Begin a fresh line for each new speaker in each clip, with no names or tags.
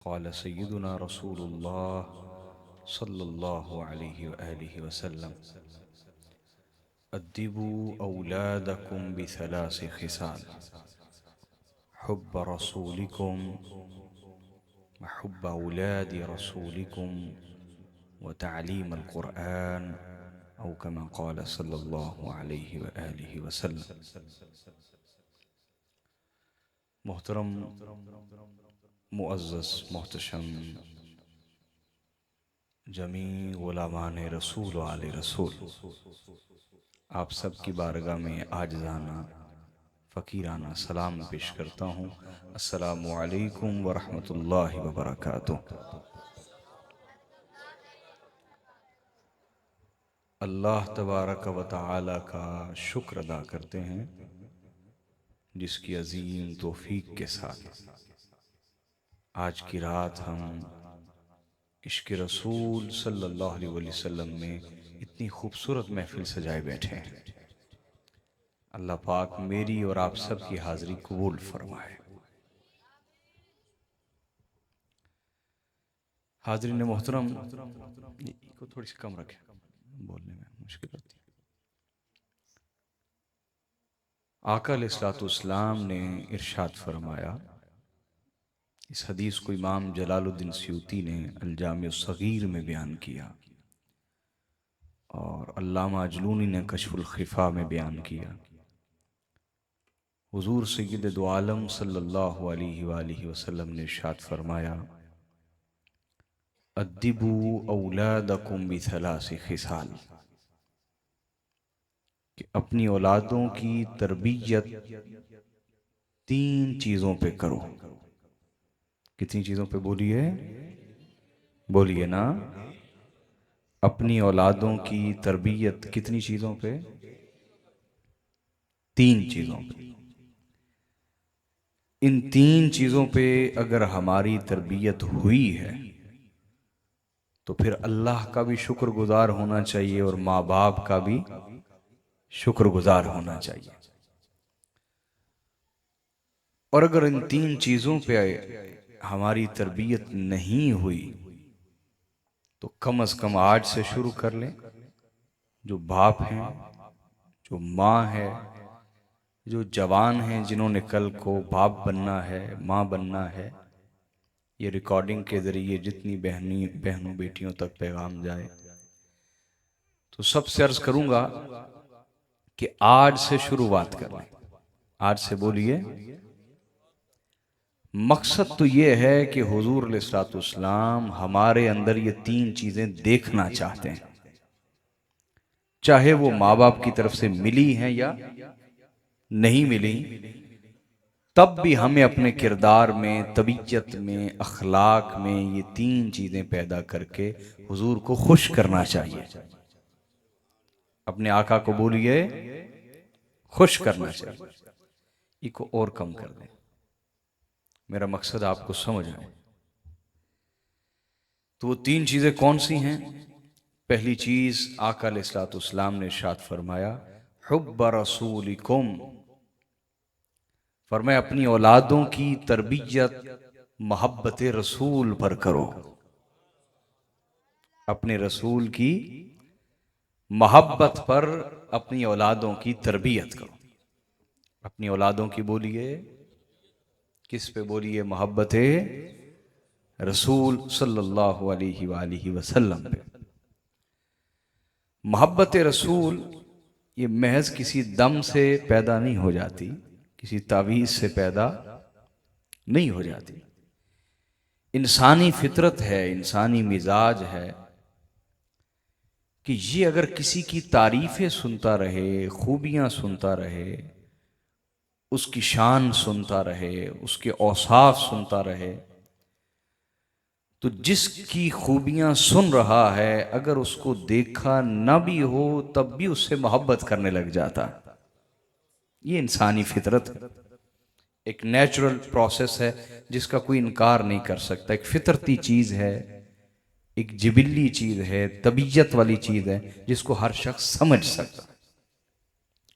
क़ाल सय्यदुना रसूलुल्लाह सल्लल्लाहु अलैहि वआलिहि वसल्लम अद्दिबू औलादकुम बिसलासि खिसाल हुब्ब रसूलिकुम व हुब्ब औलादि रसूलिकुम व तअलीम अल क़ुरआन औ कमा क़ाल सल्लल्लाहु अलैहि वआलिहि वसल्लम। मोहतरम मुअज़्ज़ज़ मोहतशम जमी गुलामान रसूल व आले रसूल, आप सब की बारगाह में आजिज़ाना फ़कीराना सलाम पेश करता हूँ। अस्सलामु अलैकुम व रहमतुल्लाहि व बरकातुहू। अल्लाह तबारक व तआला का शुक्र अदा करते हैं जिसकी अजीम तौफीक के साथ आज की रात हम इश्क़ रसूल सल्लल्लाहु अलैहि वसल्लम में इतनी खूबसूरत महफिल सजाए बैठे हैं। अल्लाह पाक मेरी और आप सब की हाज़िरी कबूल फरमाए। हाज़रीन मोहतरम, को थोड़ी सी कम रखें, बोलने में मुश्किल होती है। आका अलैहिस्सलाम ने इरशाद फरमाया, इस हदीस को इमाम जलालुद्दीन सयूती ने अल जामिउ सगीर में बयान किया और अल्लामा अजलूनी ने कश्फुल खिफा में बयान किया। हुजूर सय्यद दो आलम सल्लल्लाहु अलैहि वसल्लम ने इरशाद फरमाया, अद्दिबू औलादकुम बिसलासि खिसाल, कि अपनी औलादों की तरबियत तीन चीज़ों पे करो। कितनी चीज़ों पे बोलिए? बोलिए ना। अपनी औलादों की तरबियत कितनी चीज़ों पे? तीन चीज़ों पे। इन तीन चीज़ों पे अगर हमारी तरबियत हुई है तो फिर अल्लाह का भी शुक्रगुजार होना चाहिए और माँ बाप का भी शुक्रगुजार होना चाहिए। और अगर इन तीन चीज़ों पे हमारी तरबियत नहीं हुई तो कम से कम आज से शुरू कर लें। जो बाप हैं, जो माँ है, जो जवान हैं जिन्होंने कल को बाप बनना है, माँ बनना है, ये रिकॉर्डिंग के ज़रिए जितनी बहनों बेटियों तक पैगाम जाए, तो सबसे अर्ज़ करूँगा कि आज से शुरुआत कर लें। आज से बोलिए। मकसद तो ये है कि हुजूर अलैहिस्सलाम हमारे अंदर ये तीन चीज़ें देखना चाहते हैं, चाहे वो माँ बाप की तरफ से मिली हैं या नहीं मिली, तब भी हमें अपने किरदार में, तबीयत में, अखलाक में ये तीन चीज़ें पैदा करके हुजूर को खुश करना चाहिए। अपने आका को बोलिए, खुश करना चाहिए। इसको और कम कर दें, मेरा मकसद आपको समझ आए। तो वो तीन चीज़ें कौन सी हैं? पहली चीज़ आका अलैहिस्सलाम ने इरशाद फरमाया, हुब्ब रसूलिकुम, फरमाया अपनी औलादों की तरबियत मोहब्बत रसूल पर करो। अपने रसूल की मोहब्बत पर अपनी औलादों की तरबियत करो। अपनी औलादों की बोलिए, किस पे बोलिए? मोहब्बत रसूल सल्लल्लाहु अलैहि वसल्लम पे। मोहब्बत रसूल ये महज किसी दम से पैदा नहीं हो जाती, किसी तावीज़ से पैदा नहीं हो जाती। इंसानी फितरत है, इंसानी मिजाज है कि ये अगर किसी की तारीफ़ें सुनता रहे, खूबियाँ सुनता रहे, उसकी शान सुनता रहे, उसके औसाफ सुनता रहे, तो जिसकी खूबियाँ सुन रहा है अगर उसको देखा ना भी हो तब भी उससे मोहब्बत करने लग जाता। ये इंसानी फितरत है, एक नेचुरल प्रोसेस है जिसका कोई इनकार नहीं कर सकता। एक फितरती चीज़ है, एक जिबिल्ली चीज़ है, तबीयत वाली चीज़ है जिसको हर शख्स समझ सकता।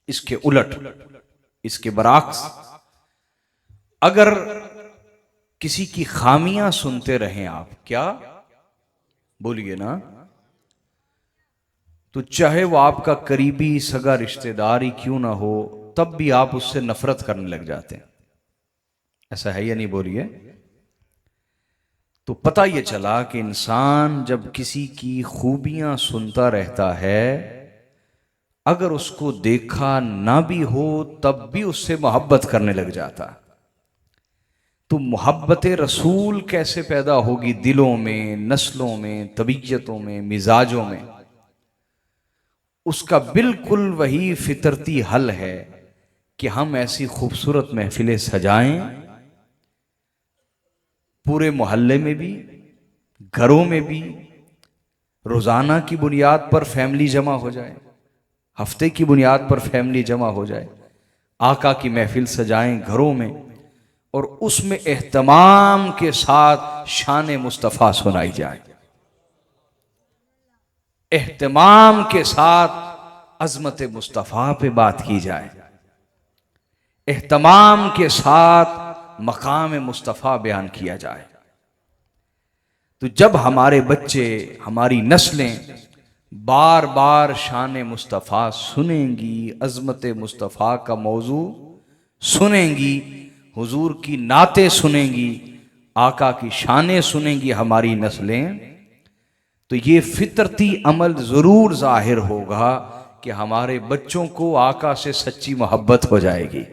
इसके उलट, इसके बरअक्स, अगर किसी की खामियां सुनते रहें आप, क्या बोलिए ना, तो चाहे वो आपका करीबी सगा रिश्तेदार ही क्यों ना हो, तब भी आप उससे नफरत करने लग जाते हैं। ऐसा है या नहीं, बोलिए। तो पता ये चला कि इंसान जब किसी की खूबियां सुनता रहता है, अगर उसको देखा ना भी हो तब भी उससे मोहब्बत करने लग जाता। तो मोहब्बत रसूल कैसे पैदा होगी दिलों में, नस्लों में, तबीयतों में, मिजाजों में? उसका बिल्कुल वही फितरती हल है कि हम ऐसी खूबसूरत महफिलें सजाएं, पूरे मोहल्ले में भी, घरों में भी, रोजाना की बुनियाद पर फैमिली जमा हो जाए, हफ्ते की बुनियाद पर फैमिली जमा हो जाए, आका की महफिल सजाएं घरों में, और उसमें एहतमाम के साथ शान मुस्तफ़ा सुनाई जाए, एहतमाम के साथ अजमत मुस्तफ़ा पे बात की जाए, एहतमाम के साथ मकाम मुस्तफ़ा बयान किया जाए। तो जब हमारे बच्चे, हमारी नस्लें बार बार शान मुस्तफ़ा सुनेंगी, अजमत मुस्तफ़ा का मौजू सुनेंगी, हुजूर की नाते सुनेंगी, आका की शानें सुनेंगी हमारी नस्लें, तो ये फितरती अमल ज़रूर ज़ाहिर होगा कि हमारे बच्चों को आका से सच्ची मोहब्बत हो जाएगी।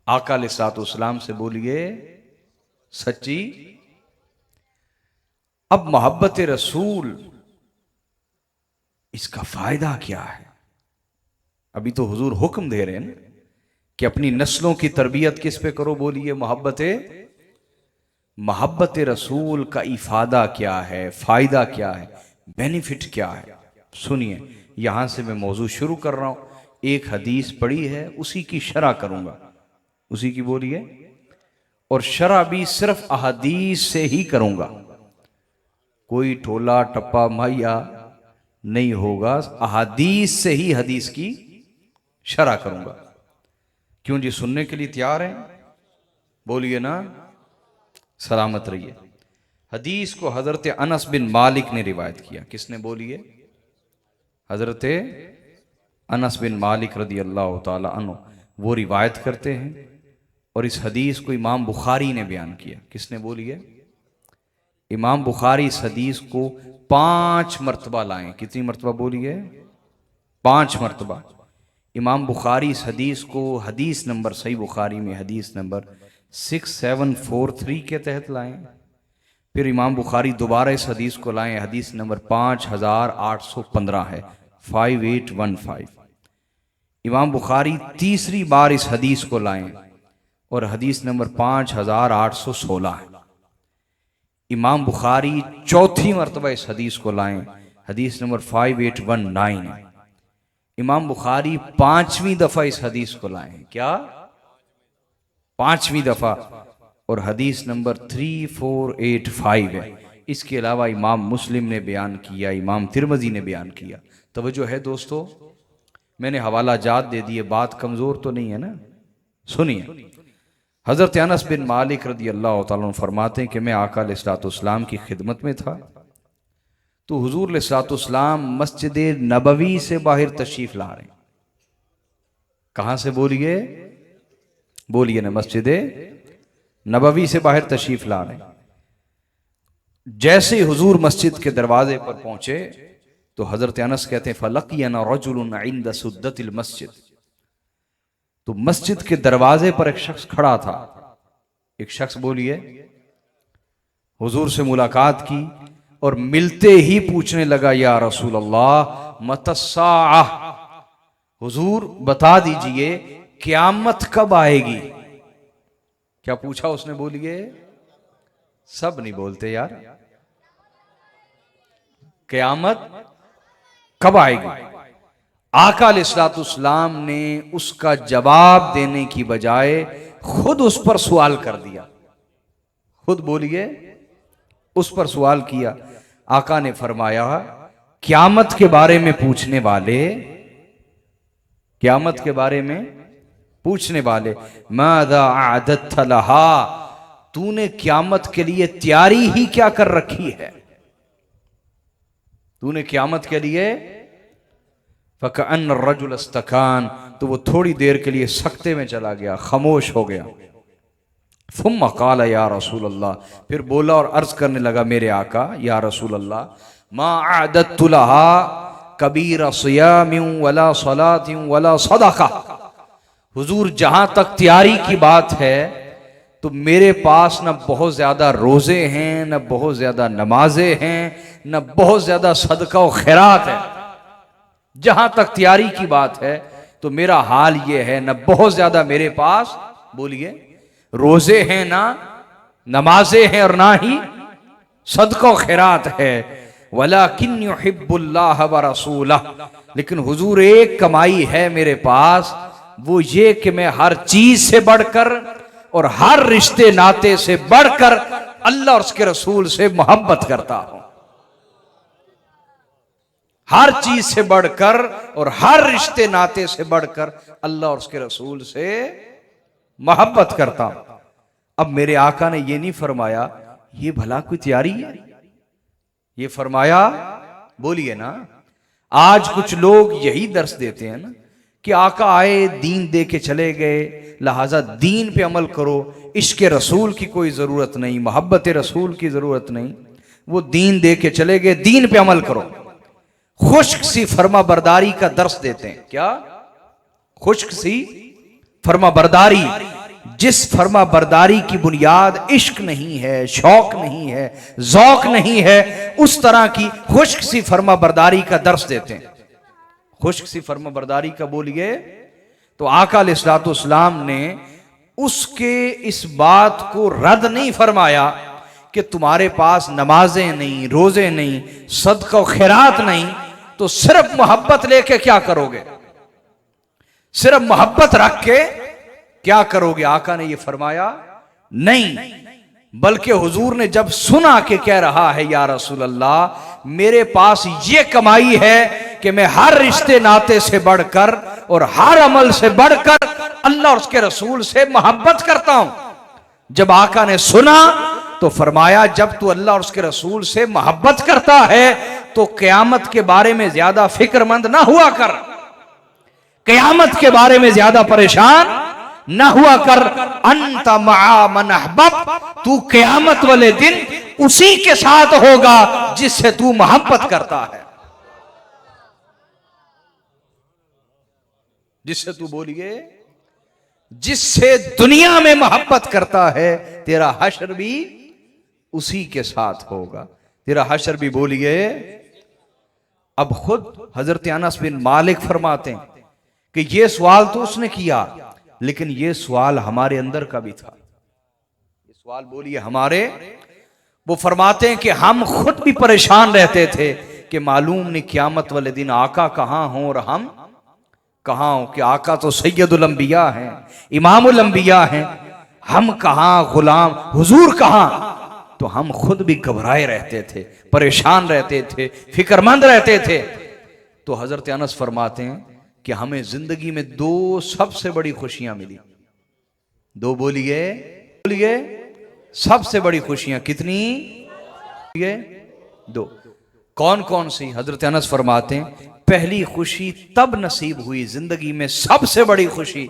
आका अलैहिस्सलाम से बोलिए सच्ची। अब मोहब्बत रसूल, इसका फायदा क्या है? अभी तो हुजूर हुक्म दे रहे हैं कि अपनी नस्लों की तरबियत किस पे करो, बोलिए मोहब्बत रसूल का इफादा क्या है, फायदा क्या है, बेनिफिट क्या है? सुनिए, यहां से मैं मौजू शुरू कर रहा हूं। एक हदीस पढ़ी है, उसी की शरह करूंगा, उसी की बोलिए, और शरह भी सिर्फ अहदीस से ही करूंगा, कोई टोला टप्पा माहिया नहीं होगा, अहादीस से ही हदीस की शरह करूंगा। क्यों जी, सुनने के लिए तैयार हैं? बोलिए ना, सलामत रहिए। हदीस को हजरत अनस बिन मालिक ने रिवायत किया। किसने? बोलिए, हजरत अनस बिन मालिक रदी अल्लाह ताला अन्हु वो रिवायत करते हैं, और इस हदीस को इमाम बुखारी ने बयान किया। किसने? बोलिए, इमाम बुखारी इस हदीस को 5 मरतबा लाए। कितनी मरतबा? बोलिए, 5 मरतबा। इमाम बुखारी इस हदीस को हदीस नंबर, सही बुखारी में हदीस नंबर 6743 के तहत लाए। फिर इमाम बुखारी दोबारा इस हदीस को लाए, हदीस नंबर 5815 है, 5815। इमाम बुखारी तीसरी बार इस हदीस को लाए और हदीस नंबर 5816 है। इमाम बुखारी चौथी मरतबा इस हदीस को लाए, हदीस नंबर 5819 है। इमाम बुखारी 5वीं दफा इस हदीस को लाए। क्या? 5वीं दफा, और हदीस नंबर 3485 है। इसके अलावा इमाम मुस्लिम ने बयान किया, इमाम तिरमिज़ी ने बयान किया। तवज्जो है दोस्तों, मैंने हवाला जात दे दिए, बात कमजोर तो नहीं है ना? सुनिए, हजरत अनस बिन मालिक रदी अल्लाह तआला अन्हु फरमाते हैं कि मैं आका अलैहिस्सलाम की खिदमत में था, तो हुजूर अलैहिस्सलाम मस्जिद नबवी से बाहर तशरीफ ला रहे। कहां से? बोलिए, बोलिए ना, मस्जिद नबवी से बाहर तशरीफ ला रहे। जैसे हुजूर मस्जिद के दरवाजे पर पहुंचे तो हजरत अनस कहते हैं फलकियना रजुलुन इंद सुद्दतिल मस्जिद, तो मस्जिद के दरवाजे पर एक शख्स खड़ा था। एक शख्स, बोलिए, हुजूर से मुलाकात की और मिलते ही पूछने लगा, या रसूल अल्लाह मतस्साअह, हुजूर बता दीजिए क़यामत कब आएगी? क्या पूछा उसने? बोलिए, सब नहीं बोलते यार, क़यामत कब आएगी? आका अलैहिस्सलाम ने उसका जवाब देने की बजाय खुद उस पर सवाल कर दिया। खुद, बोलिए, उस पर सवाल किया। आका ने फरमाया, क़यामत के बारे में पूछने वाले, क़यामत के बारे में पूछने वाले मादा आदत लहा, तूने क्यामत के लिए तैयारी ही क्या कर रखी है? तूने क्यामत के लिए फकअन रजुल इस्तकान, तो वो थोड़ी देर के लिए सकते में चला गया, खामोश हो गया। फुम्मा क़ाल या रसूल अल्लाह, फिर बोला और अर्ज करने लगा मेरे आका या रसूल अल्लाह, मा आदत्तु लहा कबीरा सियामिन वला सलातिन वला सदका। हुजूर जहां तक तैयारी की बात है तो मेरे पास न बहुत ज्यादा रोजे हैं, न बहुत ज्यादा नमाजें हैं, न बहुत ज्यादा सदका और खैरात है। जहां तक तैयारी की बात है तो मेरा हाल यह है, न बहुत ज्यादा मेरे पास बोलिए रोजे हैं, ना नमाजें हैं और ना ही सदका और खैरात है। वलाकिन युहिब्बुल्लाह व रसूलह, लेकिन हुजूर एक कमाई है मेरे पास, वो ये कि मैं हर चीज से बढ़कर और हर रिश्ते नाते से बढ़कर अल्लाह और उसके रसूल से मोहब्बत करता हूं। हर चीज से बढ़कर और हर रिश्ते नाते से बढ़कर अल्लाह और उसके रसूल से मोहब्बत करता हूं। अब मेरे आका ने यह नहीं फरमाया ये भला कोई तैयारी है, ये फरमाया बोलिए ना, आज कुछ लोग यही दर्श देते हैं ना कि आका आए दीन दे के चले गए, लिहाजा दीन पे अमल करो, इश्क रसूल की कोई जरूरत नहीं, मोहब्बत रसूल की जरूरत नहीं, वो दीन दे के चले गए, दीन पे अमल करो। खुश्क सी फर्मा बरदारी का दर्श देते हैं। क्या खुश्क सी फर्मा बरदारी, जिस फर्मा बरदारी की बुनियाद इश्क नहीं है, शौक नहीं है, जौक नहीं है, उस तरह की खुश्क सी फर्मा बरदारी का दर्श देते हैं। खुश्क सी फर्मा बरदारी का बोलिए तो आका अलैहिस्सलाम ने उसके इस बात को रद्द नहीं फरमाया कि तुम्हारे पास नमाजें नहीं, रोजे नहीं, सदका और खैरात नहीं, तो सिर्फ मोहब्बत लेके क्या करोगे, सिर्फ मोहब्बत रख के क्या करोगे? आका ने यह फरमाया नहीं, बल्कि हुजूर ने जब सुना कि कह रहा है या रसूल अल्लाह मेरे पास ये कमाई है कि मैं हर रिश्ते नाते से बढ़कर और हर अमल से बढ़कर अल्लाह और उसके रसूल से मोहब्बत करता हूं। जब आका ने सुना तो फरमाया जब तू अल्लाह और उसके रसूल से मोहब्बत करता है तो क़यामत के बारे में ज्यादा फिक्रमंद ना हुआ कर, क़यामत के बारे में ज्यादा परेशान ना हुआ कर। अंत मआ मन अहबब, तू क़यामत वाले दिन उसी के साथ होगा जिससे तू मोहब्बत करता है, जिससे तू बोलिए जिससे दुनिया में मोहब्बत करता है, तेरा हशर भी उसी के साथ होगा, तेरा हशर भी बोलिए। अब खुद हजरत अनस बिन मालिक फरमाते हैं कि ये सवाल तो उसने किया, लेकिन ये सवाल हमारे अंदर का भी था। ये सवाल बोलिए हमारे, वो फरमाते हैं कि हम खुद भी परेशान रहते थे कि मालूम नहीं क़यामत वाले दिन आका कहां हो और हम कहां हो, कि आका तो सैयदुल अंबिया हैं, इमामुल अंबिया हैं, हम कहां, गुलाम हुजूर कहां। तो हम खुद भी घबराए रहते थे, परेशान रहते थे, फिक्रमंद रहते थे। तो हजरत अनस फरमाते हैं कि हमें जिंदगी में दो सबसे बड़ी खुशियां मिली, दो बोलिए बोलिए सबसे बड़ी खुशियां कितनी? दो। कौन कौन सी? हजरत अनस फरमाते हैं पहली खुशी तब नसीब हुई जिंदगी में सबसे बड़ी खुशी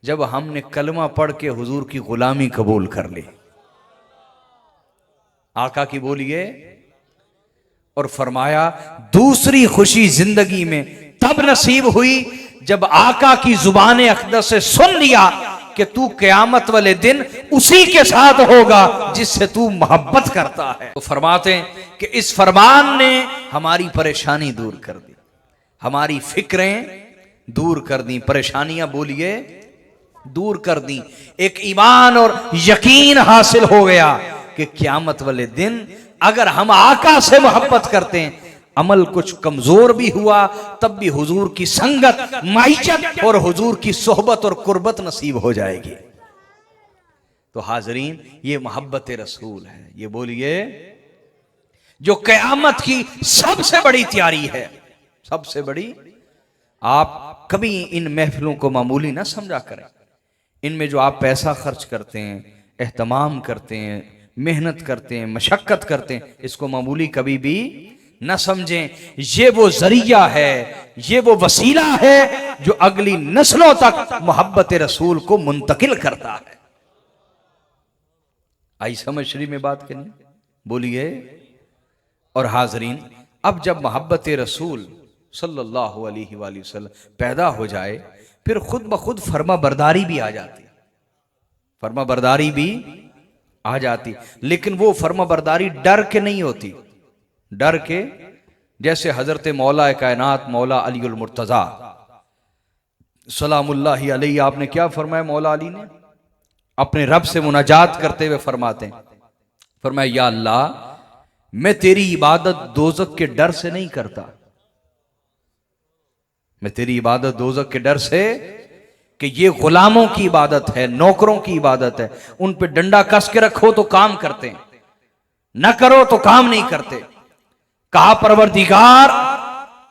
जब हमने कलमा पढ़ के हुजूर की गुलामी कबूल कर ली, आका की बोलिए। और फरमाया दूसरी खुशी जिंदगी में तब नसीब हुई जब आका की जुबान अक़दस से सुन लिया कि तू क़यामत वाले दिन उसी के साथ होगा जिससे तू मोहब्बत करता है। तो फरमाते हैं कि इस फरमान ने हमारी परेशानी दूर कर दी, हमारी फिक्रें दूर कर दी, परेशानियां बोलिए दूर कर दी। एक ईमान और यकीन हासिल हो गया कि क़यामत वाले दिन अगर हम आका से मोहब्बत करते हैं, अमल कुछ कमजोर भी हुआ तब भी हुजूर की संगत, माइयत और हुजूर की सोहबत और कुर्बत नसीब हो जाएगी। तो हाजरीन ये मोहब्बत रसूल है, ये बोलिए जो क़यामत की सबसे बड़ी तैयारी है, सबसे बड़ी। आप कभी इन महफिलों को मामूली ना समझा करें। इनमें जो आप पैसा खर्च करते हैं, एहतमाम करते हैं, मेहनत करते हैं, मशक्कत करते हैं, इसको मामूली कभी भी न समझें। ये वो जरिया है, ये वो वसीला है जो अगली नस्लों तक मोहब्बत रसूल को मुंतकिल करता है। आई समझ शरीफ में बात करनी, बोलिए। और हाजरीन, अब जब मोहब्बत रसूल सल्लल्लाहु अलैहि वसल्लम पैदा हो जाए, फिर खुद ब खुद फर्मा बरदारी भी आ जाती, फर्मा बरदारी भी आ जाती। लेकिन वो फर्मा बरदारी डर के नहीं होती, डर के जैसे हजरत मौला कायनात मौला अली उल मुर्तजा सलामुल्लाहि अलैहि, आपने क्या फरमाया? मौला अली ने अपने रब से मुनाजात करते हुए फरमाते हैं, फरमाया या अल्लाह, मैं तेरी इबादत दोजक के डर से नहीं करता, मैं तेरी इबादत दोजक के डर से, कि ये गुलामों की इबादत है, नौकरों की इबादत है, उन पे डंडा कस के रखो तो काम करते हैं, न करो तो काम नहीं करते। कहा परवरदिगार,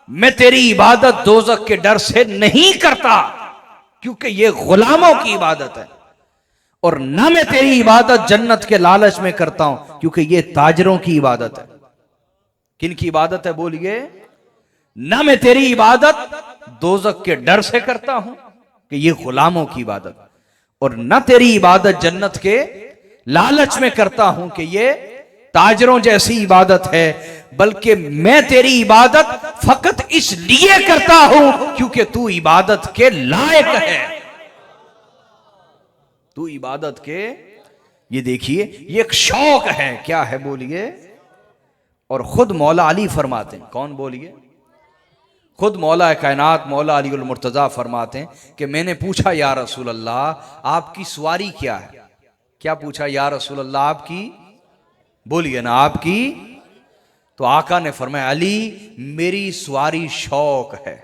मैं तेरी इबादत दोजक के डर से नहीं करता क्योंकि ये गुलामों की इबादत है, और ना मैं तेरी इबादत जन्नत के लालच में करता हूं क्योंकि ये ताजरों की इबादत है। किन की इबादत है? बोलिए। ना मैं तेरी इबादत दोजक के डर से करता हूं कि ये गुलामों की इबादत, और ना तेरी इबादत जन्नत के लालच में करता हूं कि ये ताजरों जैसी इबादत है, बल्कि मैं तेरी इबादत फकत इसलिए करता हूं क्योंकि तू इबादत के लायक है, तू इबादत के। ये देखिए, ये एक शौक है। क्या है? बोलिए। और खुद मौला अली फरमाते हैं, कौन? बोलिए। खुद मौला कायनात मौला अली उल मुर्तजा फरमाते हैं कि मैंने पूछा या रसूल अल्लाह, आपकी सवारी क्या है? क्या पूछा? या रसूल अल्लाह, आपकी, बोलिए ना, आपकी। तो आका ने फरमाया, अली, मेरी सवारी शौक है,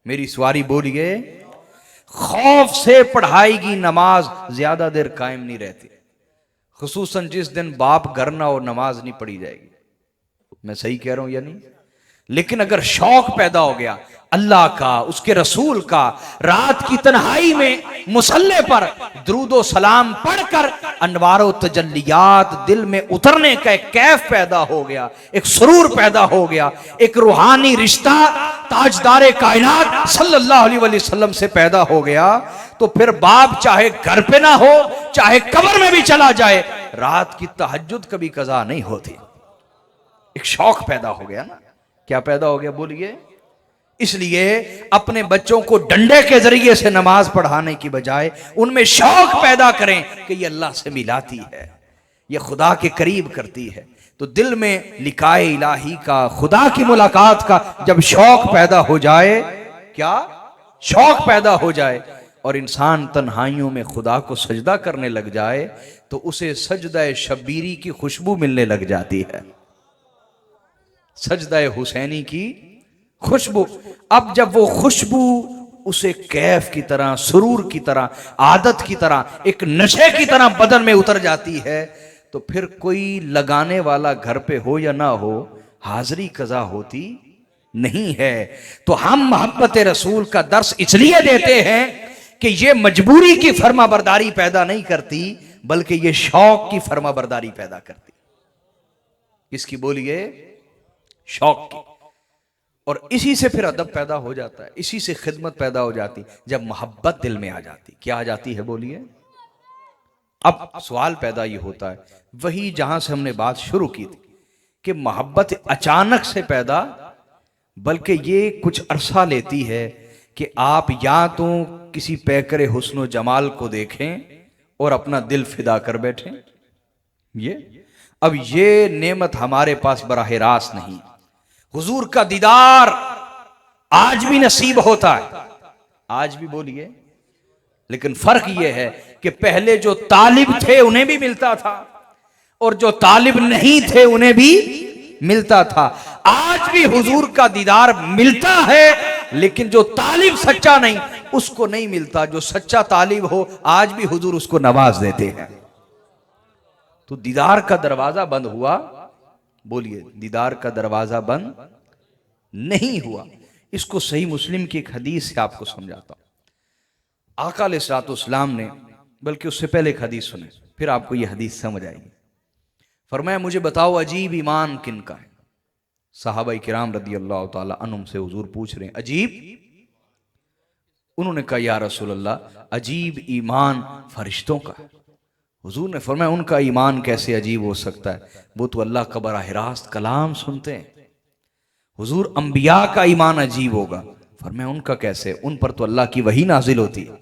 मेरी सवारी, बोलिए, खौफ से पढ़ाएगी नमाज ज्यादा देर कायम नहीं रहती, खुसूसन जिस दिन बाप घर ना हो नमाज नहीं पढ़ी जाएगी। मैं सही कह रहा हूं या नहीं? लेकिन अगर शौक पैदा हो गया अल्लाह का, उसके रसूल का, रात की तन्हाई में मुसल्ले पर दुरूदो सलाम पढ़कर अनवारो तजल्लियात दिल में उतरने का एक कैफ पैदा हो गया, एक सुरूर पैदा हो गया, एक रूहानी रिश्ता ताजदारे कायनात सल्लल्लाहु अलैहि वसल्लम से पैदा हो गया, तो फिर बाप चाहे घर पे ना हो, चाहे कब्र में भी चला जाए, रात की तहज्जुद कभी कज़ा नहीं होती। एक शौक पैदा हो गया ना। क्या पैदा हो गया? बोलिए। इसलिए अपने बच्चों को डंडे के जरिए से नमाज पढ़ाने की बजाय उनमें शौक पैदा करें कि ये अल्लाह से मिलाती है, ये खुदा के करीब करती है। तो दिल में लिकाए इलाही का, खुदा की मुलाकात का जब शौक पैदा हो जाए, क्या शौक पैदा हो जाए, और इंसान तन्हाइयों में खुदा को सजदा करने लग जाए, तो उसे सजदा शब्बीरी की खुशबू मिलने लग जाती है, सजदा हुसैनी की खुशबू। अब जब वो खुशबू उसे कैफ की तरह, सुरूर की तरह, आदत की तरह, एक नशे की तरह बदन में उतर जाती है, तो फिर कोई लगाने वाला घर पे हो या ना हो, हाजिरी कज़ा होती नहीं है। तो हम मोहब्बत रसूल का दर्स इसलिए देते हैं कि ये मजबूरी की फर्मा बरदारी पैदा नहीं करती, बल्कि ये शौक की फर्मा बरदारी पैदा करती। किसकी? बोलिए। शौक की। और इसी से फिर अदब पैदा हो जाता है, इसी से खिदमत पैदा हो जाती, जब मोहब्बत दिल में आ जाती। क्या आ जाती है? बोलिए। अब सवाल पैदा ये होता है, वही जहां से हमने बात शुरू की थी कि मोहब्बत अचानक से पैदा, बल्कि ये कुछ अरसा लेती है कि आप या तो किसी पैकरे हुस्न जमाल को देखें और अपना दिल फिदा कर बैठें। अब ये नेमत हमारे पास बराह रास्त नहीं। हुजूर का दीदार आज भी नसीब होता है, आज भी, बोलिए। लेकिन फर्क यह है कि पहले जो तालिब थे उन्हें भी मिलता था, और जो तालिब नहीं थे उन्हें भी मिलता था। आज भी हुजूर का दीदार मिलता है, लेकिन जो तालिब सच्चा नहीं उसको नहीं मिलता। जो सच्चा तालिब हो आज भी हुजूर उसको नवाज देते हैं। तो दीदार का दरवाजा बंद हुआ, बोलिए, दीदार का दरवाजा बंद नहीं हुआ। इसको सही मुस्लिम की एक हदीस से आपको समझाता हूं। आका अलैहिस्सलाम ने, बल्कि उससे पहले एक हदीस सुने, फिर आपको यह हदीस समझ आएगी। फरमाया, मुझे बताओ अजीब ईमान किन का है। सहाबा किराम रदी अल्लाह ताला अन्हुम से हुजूर पूछ रहे हैं, अजीब? उन्होंने कहा, या रसूल अल्लाह, अजीब ईमान फरिश्तों का है। हुजूर ने फरमाया, उनका ईमान कैसे अजीब हो सकता है, वो तो अल्लाह का बराह रास्त कलाम सुनते हैं। हुजूर, अंबिया का ईमान अजीब होगा। फरमाया, उनका कैसे? उन पर तो अल्लाह की वही नाजिल होती है,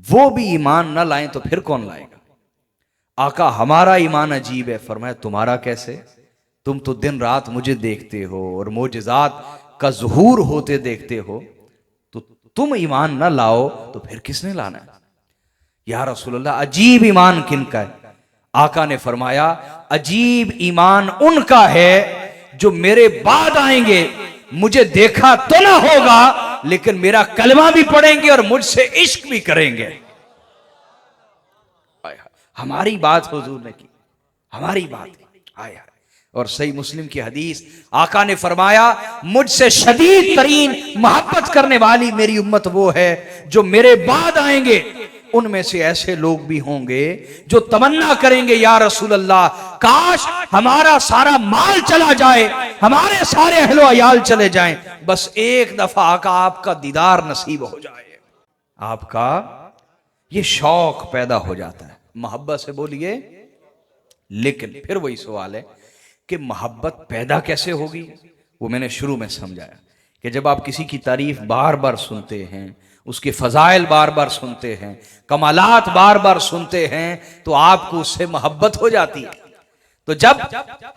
वो भी ईमान न लाएं तो फिर कौन लाएगा? आका, हमारा ईमान अजीब है। फरमाया, तुम्हारा कैसे? तुम तो दिन रात मुझे देखते हो और मोजज़ात का ज़ुहूर होते देखते हो, तो तुम ईमान न लाओ तो फिर किसने लाना है? या रसूलल्लाह, अजीब ईमान किन का है? आका ने फरमाया, अजीब ईमान उनका है जो मेरे बाद आएंगे, मुझे देखा तो ना होगा लेकिन मेरा कलमा भी पढ़ेंगे और मुझसे इश्क भी करेंगे। हमारी बात हुजूर ने की, हमारी बात आया। और सही मुस्लिम की हदीस, आका ने फरमाया, मुझसे शदीद तरीन मोहब्बत करने वाली मेरी उम्मत वो है जो मेरे बाद आएंगे। उनमें से ऐसे लोग भी होंगे जो तमन्ना करेंगे, या रसूल अल्लाह, काश हमारा सारा माल चला जाए, हमारे सारे अहलो अयाल चले जाएं, बस एक दफा आका आपका दीदार नसीब हो जाए। आपका ये शौक पैदा हो जाता है। मोहब्बत से बोलिए। लेकिन फिर वही सवाल है कि मोहब्बत पैदा कैसे होगी? वो मैंने शुरू में समझाया कि जब आप किसी की तारीफ बार बार सुनते हैं, उसके फजाइल बार बार सुनते हैं, कमालात बार बार सुनते हैं, तो आपको उससे मोहब्बत हो जाती है। तो जब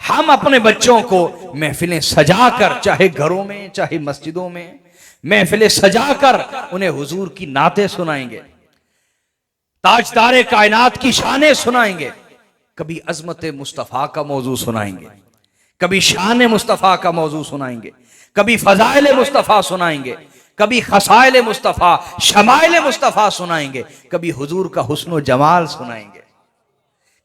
हम अपने बच्चों को महफिलें सजाकर, चाहे घरों में चाहे मस्जिदों में, महफिलें सजाकर उन्हें हुजूर की नाते सुनाएंगे, ताजदारे कायनात की शानें सुनाएंगे, कभी अजमत मुस्तफ़ा का मौजू सुनाएंगे, कभी शान मुस्तफ़ा का मौजू सुनाएंगे, कभी फजाइल मुस्तफ़ा सुनाएंगे, कभी खसाइल मुस्तफ़ा, शमाइल मुस्तफ़ा सुनाएंगे, कभी हुजूर का हुस्न जमाल सुनाएंगे,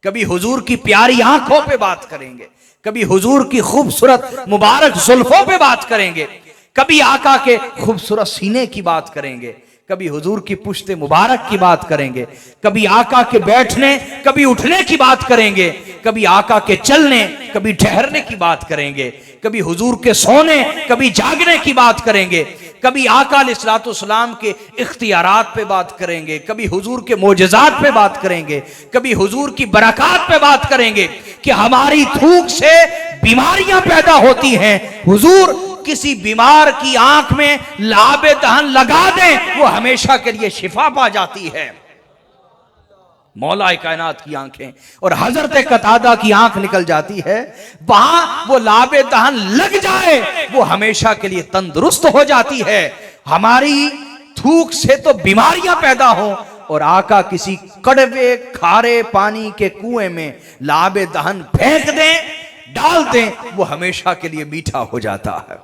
कभी हुजूर की प्यारी आंखों पे बात करेंगे, कभी हुजूर की खूबसूरत मुबारक जुल्फों पे बात करेंगे, कभी आका के खूबसूरत सीने की बात करेंगे, कभी हुजूर की पुश्ते मुबारक की बात करेंगे, कभी आका के बैठने कभी उठने की बात करेंगे, कभी आका के चलने कभी ठहरने की बात करेंगे, कभी हुजूर के सोने कभी जागने की बात करेंगे, कभी आका अलैहिस्सलाम के इख्तियारात पे बात करेंगे, कभी हुजूर के मोजज़ात पे बात करेंगे, कभी हुजूर की बरक़ात पे बात करेंगे कि हमारी थूक से बीमारियां पैदा होती हैं, हुजूर किसी बीमार की आंख में लाबे दहन लगा दें, वो हमेशा के लिए शिफा पा जाती है। मौला कायनात की आंखें और हजरत कतादा की आंख निकल जाती है, वहां वो लाबे दहन लग जाए, वो हमेशा के लिए तंदुरुस्त हो जाती है। हमारी थूक से तो बीमारियां पैदा हो और आका किसी कड़वे खारे पानी के कुएं में लाबे दहन फेंक दें, डाल दें, वो हमेशा के लिए मीठा हो जाता है।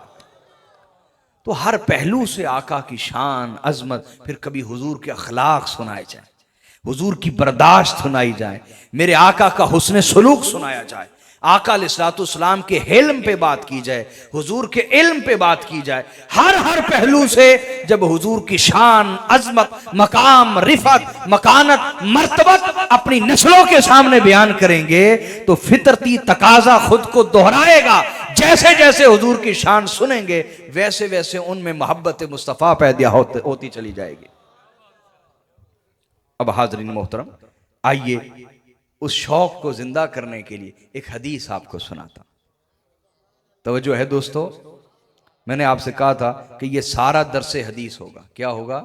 तो हर पहलू से आका की शान, अजमत, फिर कभी हुजूर के अखलाक सुनाए जाए, हुजूर की बर्दाश्त सुनाई जाए, मेरे आका का हुस्न सुलूक सुनाया जाए, आका अलैहिस्सलाम के हिल्म पे बात की जाए, हुजूर के इल्म पे बात की जाए। हर पहलू से जब हुजूर की शान, अजमत, मकाम, रिफत, मकानत, मर्तबत अपनी नस्लों के सामने बयान करेंगे तो फितरती तकाजा खुद को दोहराएगा। जैसे जैसे हुजूर की शान सुनेंगे वैसे वैसे उनमें मोहब्बत मुस्तफ़ा पैदा होती चली जाएगी। अब हाज़रीन मोहतरम, आइए उस शौक को जिंदा करने के लिए एक हदीस आपको सुनाता। तवज्जो है दोस्तों, मैंने आपसे कहा था कि यह सारा दरसे हदीस होगा। क्या होगा?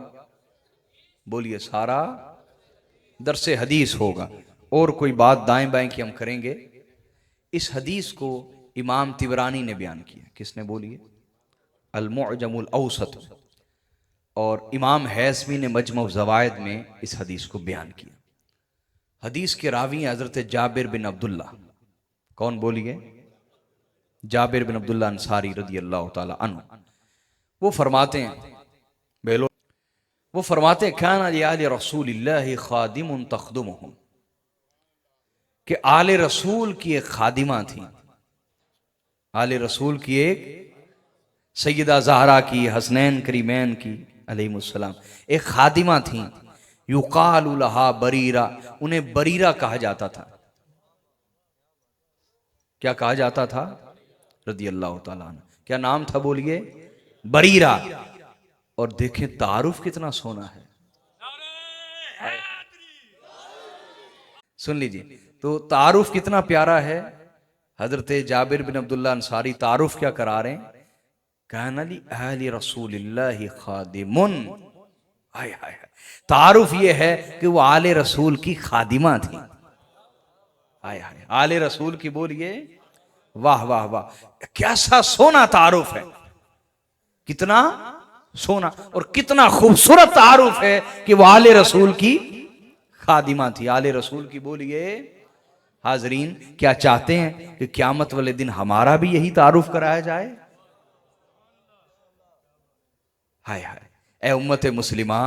बोलिए। सारा दरसे हदीस होगा और कोई बात दाएं बाएं की हम करेंगे। इस हदीस को इमाम तिबरानी ने बयान किया। किसने? बोलिए। अल-मुअजमुल औसत। और इमाम हैसमी ने मजमू ज़वाइद में इस हदीस को बयान किया। हदीस के रावी हजरत जाबिर बिन अब्दुल्ला। कौन? बोलिए। जाबिर बिन अब्दुल्ला अंसारी रदी अल्लाह ताला अन्हु। वो फरमाते हैं, बेलो, वो फरमाते हैं, काना लिआले रसूलिल्लाहि खादिमुन तख्दुमुहुम, कि आले रसूल की एक खादिमा थी। आले रसूल की एक सैयदा ज़हरा की, हसनैन करीमैन की अलैहिमुस्सलाम। एक खादिमा थी, युकालु लहा बरीरा, उन्हें बरीरा कहा जाता था। क्या कहा जाता था? रदी अल्लाह ताला अन्हा। क्या नाम था बोलिए? बरीरा। और देखें तारुफ कितना सोना है। सुन लीजिए, तो तारुफ कितना प्यारा है। हजरत जाबिर बिन अब्दुल्ला अंसारी तारुफ क्या करा रहे हैं? काना ली अहली रसूलिल्लाहि खादिमुन। हाय हाय, तारुफ ये है कि वो आले रसूल की खादिमा थी। हाय हाय, आले रसूल की, बोलिए वाह वाह वाह, कैसा सोना तारुफ है, कितना सोना और कितना खूबसूरत तारुफ है कि वो आले रसूल की खादिमा थी, आले रसूल की। बोलिए हाजरीन, क्या चाहते हैं कि क़यामत वाले दिन हमारा भी यही तारुफ कराया जाए? हाय हाय, ए उम्मत मुस्लिमा,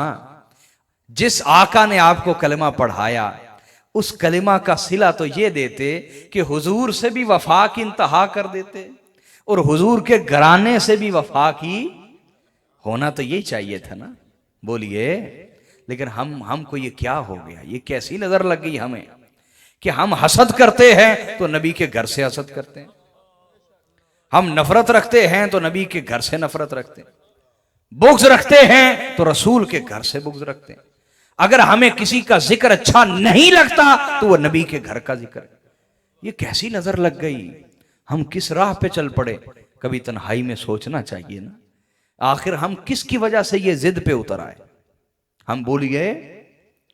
जिस आका ने आपको कलमा पढ़ाया, उस कलिमा का सिला तो ये देते कि हुजूर से भी वफा की इंतहा कर देते, और हुजूर के घराने से भी वफा की होना तो यही चाहिए था ना। बोलिए, लेकिन हमको ये क्या हो गया, ये कैसी नजर लग गई हमें कि हम हसद करते हैं तो नबी के घर से हसद करते हैं, हम नफरत रखते हैं तो नबी के घर से नफरत रखते हैं, बुग़्ज़ रखते हैं तो रसूल के घर से बुग़्ज़ रखते हैं। अगर हमें किसी का जिक्र अच्छा नहीं लगता तो वह नबी के घर का जिक्र। ये कैसी नजर लग गई, हम किस राह पे चल पड़े। कभी तन्हाई में सोचना चाहिए ना, आखिर हम किसकी वजह से ये जिद पे उतर आए। हम बोलिए,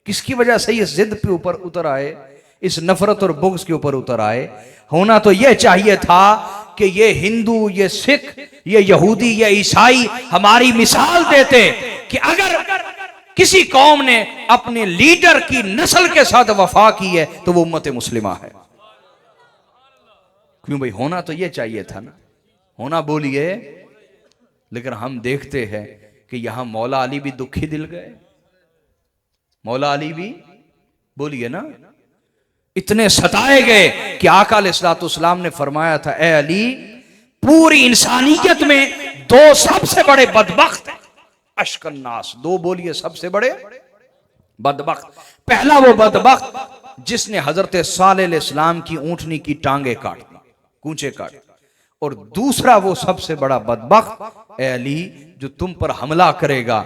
किसकी वजह से ये जिद पे ऊपर उतर आए, इस नफरत और बुग़्ज़ के ऊपर उतर आए। होना तो यह चाहिए था कि ये हिंदू, ये सिख, ये यहूदी, ये ईसाई हमारी मिसाल देते कि अगर किसी कौम ने अपने लीडर की नस्ल के साथ वफा की है तो वो उम्मत मुस्लिमा है। क्यों भाई, होना तो ये चाहिए था ना, होना। बोलिए, लेकिन हम देखते हैं कि यहां मौला अली भी दुखी दिल गए। मौला अली भी, बोलिए ना, इतने सताए गए कि आका अलैहिस्सलाम ने फरमाया था, ए अली, पूरी इंसानियत में दो सबसे बड़े बदबख्त हैं, अशकन्नास, दो, बोलिए, सबसे बड़े बदबख्त। पहला वो बदबख्त जिसने हजरत सालेह अलैहिस्सलाम की ऊंटनी की टांगे काट दी, कूंचे काट, और दूसरा वो सबसे बड़ा बदबख्त, ए अली, जो तुम पर हमला करेगा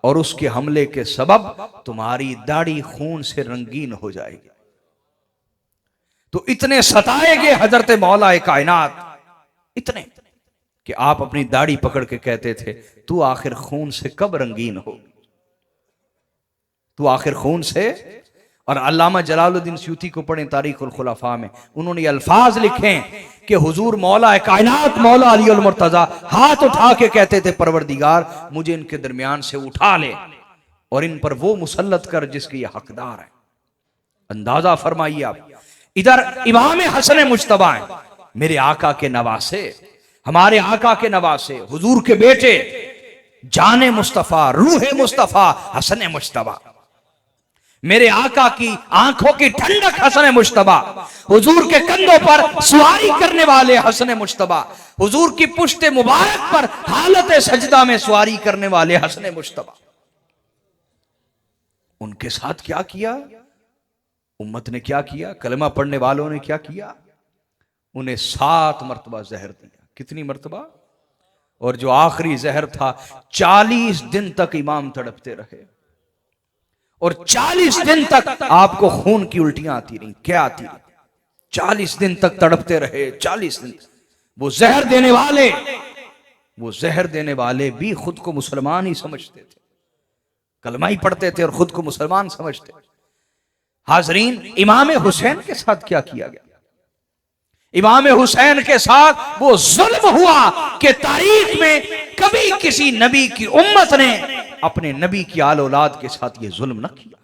और उसके हमले के सबब तुम्हारी दाढ़ी खून से रंगीन हो जाएगी। तो इतने सताए गए हजरत मौला कायनात, इतने कि आप अपनी दाढ़ी पकड़ के कहते थे, तू आखिर खून से कब रंगीन हो, तू आखिर खून से। और अल्लामा जलालुद्दीन स्यूती को पढ़ें तारीखुल खुलफा में, उन्होंने ये अल्फाज लिखे कि हुजूर मौला कायनात मौला अली अल मुर्तजा हाथ उठा के कहते थे, परवरदिगार मुझे इनके दरमियान से उठा ले और इन पर वो मुसल्लत कर जिसके ये हकदार है। अंदाजा फरमाइए आप। इधर इमाम हसन मुज्तबा है, मेरे आका के नवासे, हमारे आका के नवासे, हुजूर के बेटे, जाने मुस्तफा, रूहे मुस्तफा, हसन मुज्तबा, मेरे आका की आंखों की ठंडक हसन मुज्तबा, हुजूर के कंधों पर सवारी करने वाले हसन मुज्तबा, हुजूर की पुश्ते मुबारक पर हालत सजदा में सवारी करने वाले हसन मुज्तबा। उनके साथ क्या किया उम्मत ने, क्या किया कलमा पढ़ने वालों ने, क्या किया? उन्हें 7 मरतबा जहर दिया। कितनी मरतबा? और जो आखिरी जहर था, 40 दिन तक इमाम तड़पते रहे और 40 दिन तक आपको खून की उल्टियां आती रही। क्या आती रही? 40 दिन तक तड़पते रहे, 40 दिन। वो जहर देने वाले भी खुद को मुसलमान ही समझते थे, कलमा ही पढ़ते थे और खुद को मुसलमान समझते। हाजरीन, इमाम हुसैन के साथ क्या किया गया? इमाम हुसैन के साथ वो जुल्म हुआ कि तारीख में कभी किसी नबी की उम्मत ने अपने नबी की आल औलाद के साथ ये जुल्म न किया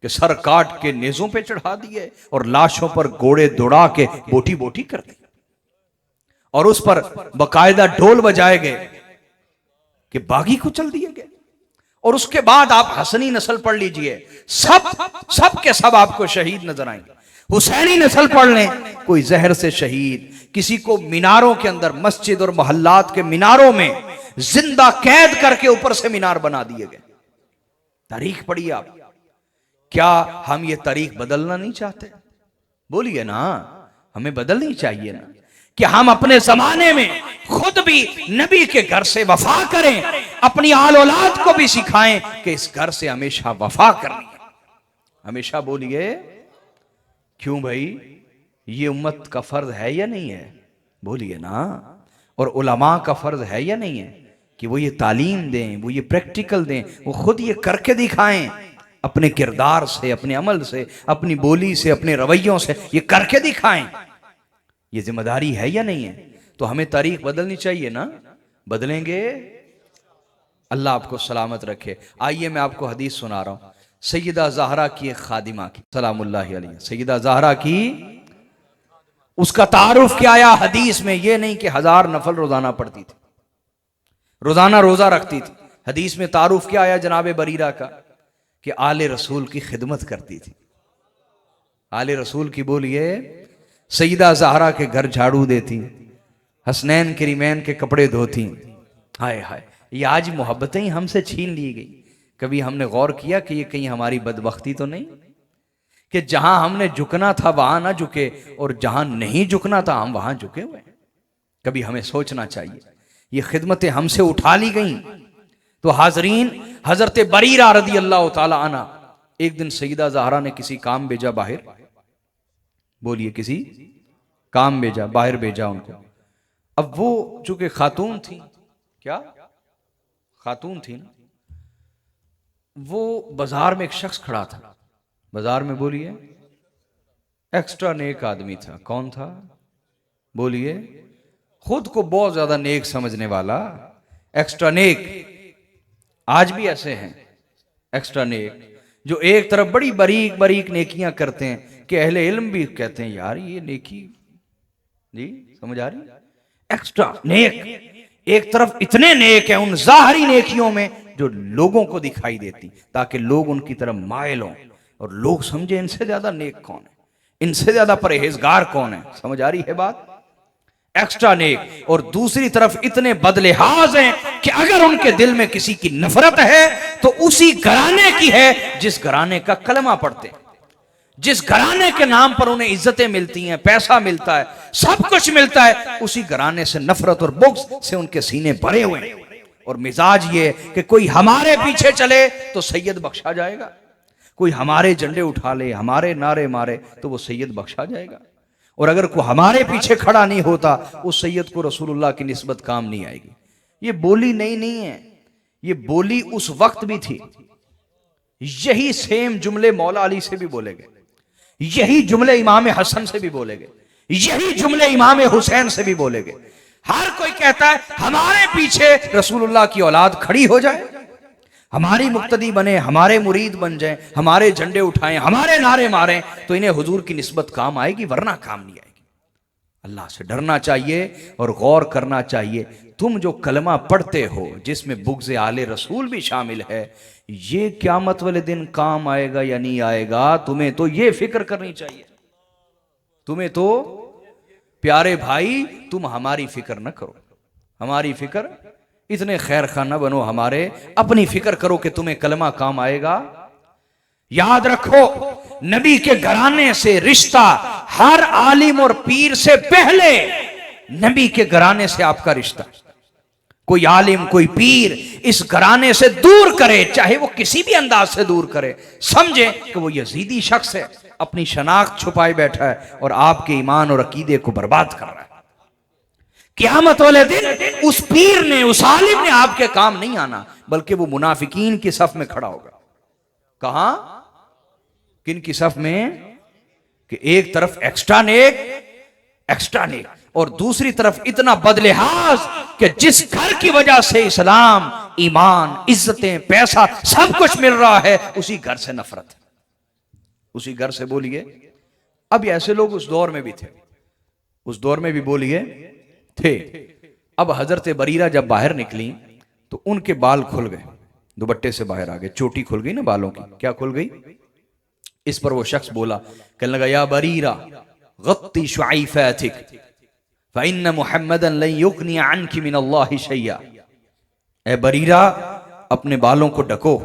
कि सर काट के नेज़ों पे चढ़ा दिए और लाशों पर घोड़े दौड़ा के बोटी बोटी कर दी और उस पर बकायदा ढोल बजाए गए कि बागी कुचल दिए गए। और उसके बाद आप हसनी नस्ल पढ़ लीजिए, सब के सब आपको शहीद नजर आएंगे। हुसैनी नस्ल पढ़ लें कोई जहर से शहीद, किसी को मीनारों के अंदर, मस्जिद और मोहल्लात के मीनारों में जिंदा कैद करके ऊपर से मीनार बना दिए गए। तारीख पढ़िए आप। क्या हम ये तारीख बदलना नहीं चाहते? बोलिए ना, हमें बदलनी चाहिए ना, कि हम अपने जमाने में खुद भी नबी के घर से वफा करें, अपनी आल औलाद को भी सिखाएं कि इस घर से हमेशा वफा करनी है। हमेशा बोलिए, क्यों भाई, ये उम्मत का फर्ज है या नहीं है? बोलिए ना। और उलमा का फर्ज है या नहीं है कि वो ये तालीम दें, वो ये प्रैक्टिकल दें, वो खुद ये करके दिखाएं, अपने किरदार से, अपने अमल से, अपनी बोली से, अपने रवैयों से ये करके दिखाएं। ये जिम्मेदारी है या नहीं है? तो हमें तारीख बदलनी चाहिए ना। बदलेंगे, अल्लाह आपको सलामत रखे। आइए मैं आपको हदीस सुना रहा हूं, सैयदा ज़हरा की एक खादिमा की, सलामुल्लाहि अलैहा, सैयदा ज़हरा की। उसका तारुफ क्या आया हदीस में? ये नहीं कि 1000 नफल रोजाना पढ़ती थी, रोजाना रोजा रखती थी। हदीस में तारुफ क्या आया जनाब बरीरा का? कि आले रसूल की खिदमत करती थी। आले रसूल की बोलिए, सईदा ज़हरा के घर झाड़ू देती, हसनैन करीमैन के कपड़े धोती। हाय हाय, ये आज मोहब्बतें ही हमसे छीन ली गई। कभी हमने गौर किया कि ये कहीं हमारी बदबख्ती तो नहीं कि जहां हमने झुकना था वहां ना झुके, और जहां नहीं झुकना था हम वहां झुके हुए? कभी हमें सोचना चाहिए, ये खिदमतें हमसे उठा ली गई। तो हाजरीन, हजरत बरीरा रदी अल्लाह ताला अन्हा, एक दिन सईदा ज़हरा ने किसी काम भेजा बाहर। बोलिए, किसी काम भेजा, बाहर भेजा उनको। अब वो चूंकि खातून थी, क्या खातून थी ना, वो बाजार में एक शख्स खड़ा था। बाजार में, बोलिए, एक्स्ट्रा नेक आदमी था। कौन था? बोलिए, खुद को बहुत ज्यादा नेक समझने वाला, एक्स्ट्रा नेक। आज भी ऐसे हैं एक्स्ट्रा नेक, जो एक तरफ बड़ी बारीक बारीक नेकियां करते हैं कि अहले इल्म भी कहते हैं यार ये नेकी, जी समझ आ रही? एक्स्ट्रा नेक, एक तरफ इतने नेक हैं उन ज़ाहरी नेकियों में जो लोगों को दिखाई देती, ताकि लोग उनकी तरफ मायल हों और लोग समझे इनसे ज्यादा नेक कौन है, इनसे ज्यादा परहेजगार कौन है। समझ आ रही है बात? एक्स्ट्रा नेक। और दूसरी तरफ इतने बदलिहाज हैं कि अगर उनके दिल में किसी की नफरत है तो उसी घराने की है जिस घराने का कलमा पढ़ते, जिस घराने के नाम पर उन्हें इज्जतें मिलती हैं, पैसा मिलता है, सब कुछ मिलता है, उसी घराने से नफरत और बुग़्ज़ से उनके सीने भरे हुए हैं। और मिजाज ये कि कोई हमारे पीछे चले तो सैयद बख्शा जाएगा, कोई हमारे झंडे उठा ले, हमारे नारे मारे तो वो सैयद बख्शा जाएगा, और अगर कोई हमारे पीछे खड़ा नहीं होता उस सैयद को रसूलुल्लाह की निस्बत काम नहीं आएगी। ये बोली नहीं है, ये बोली उस वक्त भी थी। यही सेम जुमले मौला अली से भी बोले गए, यही जुमले इमाम हसन से भी बोले गए, यही जुमले इमाम हुसैन से भी बोले गए। हर कोई कहता है हमारे पीछे रसूलुल्लाह की औलाद खड़ी हो जाए, हमारी मुक्तदी बने, हमारे मुरीद बन जाएं, हमारे झंडे उठाएं, हमारे नारे मारें, तो इन्हें हुजूर की निस्बत काम आएगी, वरना काम नहीं आएगी। अल्लाह से डरना चाहिए और गौर करना चाहिए। तुम जो कलमा पढ़ते हो जिसमें बुग़्ज़ आले रसूल भी शामिल है, ये क़यामत वाले दिन काम आएगा या नहीं आएगा, तुम्हें तो ये फिक्र करनी चाहिए। तुम्हें तो प्यारे भाई, तुम हमारी फिक्र न करो, हमारी फिक्र, इतने खैर खा न बनो हमारे, अपनी फिक्र करो कि तुम्हें कलमा काम आएगा। याद रखो, नबी के घराने से रिश्ता हर आलिम और पीर से पहले नबी के घराने से आपका रिश्ता। कोई आलिम, कोई पीर इस घराने से दूर करे, चाहे वो किसी भी अंदाज से दूर करे, समझे कि वो यजीदी शख्स है, अपनी शनाख्त छुपाए बैठा है और आपके ईमान और अकीदे को बर्बाद कर रहा है। क़यामत वाले दिन उस पीर ने, उस आलिम ने आपके काम नहीं आना, बल्कि वो मुनाफिकीन की सफ में खड़ा होगा। कहां? किन की सफ में? कि एक तरफ एक्स्ट्रा नेक और दूसरी तरफ इतना बदलिहाज कि जिस घर की वजह से इस्लाम, ईमान, इज्जतें, पैसा सब कुछ मिल रहा है, उसी घर से नफरत है, उसी घर से। बोलिए, अब ऐसे लोग उस दौर में भी थे, उस दौर में भी बोलिए थे। अब हजरत बरीरा जब बाहर निकली तो उनके बाल खुल गए, दुपट्टे से बाहर आ गए, चोटी खुल गई ना, बालों की क्या खुल गई। इस पर वो शख्स बोला, कहने लगा, या बरीरा, गत्ती शुआइफातिक फइन्न मुहम्मदन लन युगनी अन्की मिनल्लाहि शैया। ए बरीरा, अपने बालों को ढको।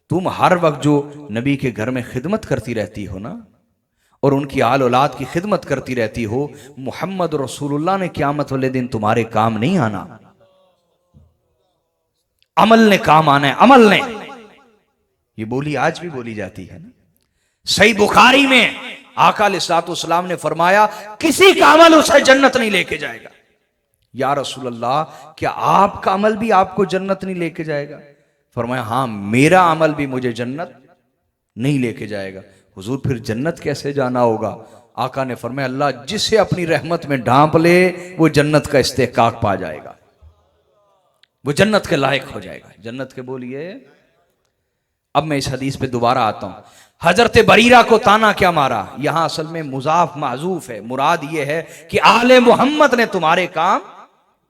तुम हर वक्त जो नबी के घर में खिदमत करती रहती हो ना, और उनकी आल औलाद की खिदमत करती रहती हो, मोहम्मद रसूलुल्लाह ने क़यामत वाले दिन तुम्हारे काम नहीं आना, अमल ने काम आना है, अमल ने। ये बोली आज भी बोली जाती है ना। सही बुखारी में आका अलैहिस्सलाम ने फरमाया, किसी का अमल उसे जन्नत नहीं लेके जाएगा। या रसूल अल्लाह, क्या आपका अमल भी आपको जन्नत नहीं लेके जाएगा? फरमाया, हाँ, मेरा अमल भी मुझे जन्नत नहीं लेके जाएगा। हुजूर, फिर जन्नत कैसे जाना होगा? आका ने फरमाया, अल्लाह जिसे अपनी रहमत में ढांप ले वो जन्नत का इस्तेहकाक पा जाएगा, वो जन्नत के लायक हो जाएगा। जन्नत के बोलिए। अब मैं इस हदीस पे दोबारा आता हूं। हजरत बरीरा को ताना क्या मारा? यहां असल में मुजाफ माजूफ है। मुराद यह है कि आले मोहम्मद ने तुम्हारे काम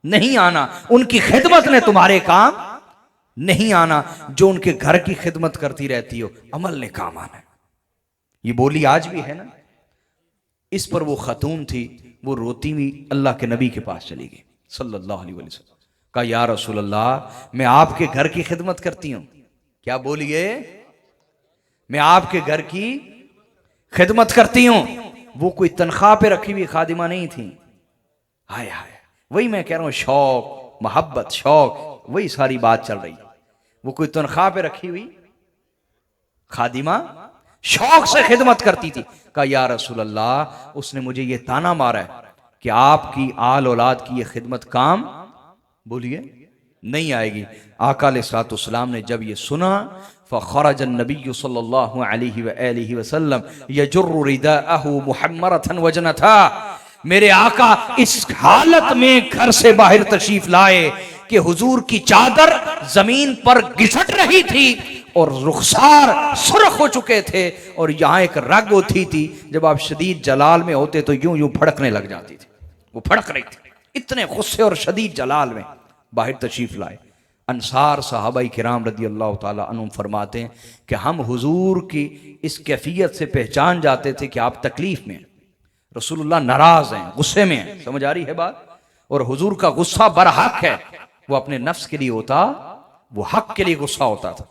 नहीं आना, उनकी खिदमत ने तुम्हारे काम नहीं आना। जो उनके घर की खिदमत करती रहती हो, अमल ने काम आना। ये बोली आज भी है ना। इस पर वो खतून थी, वो रोती हुई अल्लाह के नबी के पास चली गई सल्लल्लाहु अलैहि वसल्लम। कहा, या रसूल अल्लाह, मैं आपके घर की खिदमत करती हूं। क्या बोलिए? मैं आपके घर की खिदमत करती हूं। वो कोई तनख्वाह पे रखी हुई खादिमा नहीं थी। हाय हाय, वही मैं कह रहा हूं, शौक, मोहब्बत, शौक, वही सारी बात चल रही। वो कोई तनख्वाह पे रखी हुई खादिमा शौक से खिदमत करती थी। कहा, या रसूल अल्लाह, उसने मुझे ये ताना मारा है कि आपकी आल औलाद की ये खिदमत काम, बोलिए, नहीं आएगी। आका अलैहिस्सलाम ने जब ये सुना, फ़ख़रज नबी सल्लल्लाहु अलैहि वसल्लम यजुर्रु रिदाअहु मुहम्मरतन वजनथा। मेरे आका इस हालत में घर से बाहर तशरीफ लाए कि हुजूर की चादर जमीन पर घिसट रही थी और रुखसार सुर्ख हो चुके थे, और यहां एक रग होती थी, जब आप शदीद जलाल में होते तो यूं यूं फड़कने लग जाती थी। वो फड़क रही थी, इतने गुस्से और शदीद जलाल में बाहर तशरीफ लाए। अंसार सहाबाई किराम रदी अल्लाह ताला अन्हुम फरमाते हैं कि हम हुजूर की इस कैफियत से पहचान जाते थे कि आप तकलीफ में, रसूलुल्लाह नाराज हैं, गुस्से में हैं। समझ आ रही है बात? और हुजूर का गुस्सा बरहक है, वो अपने नफ्स के लिए होता, वो हक के लिए गुस्सा होता था,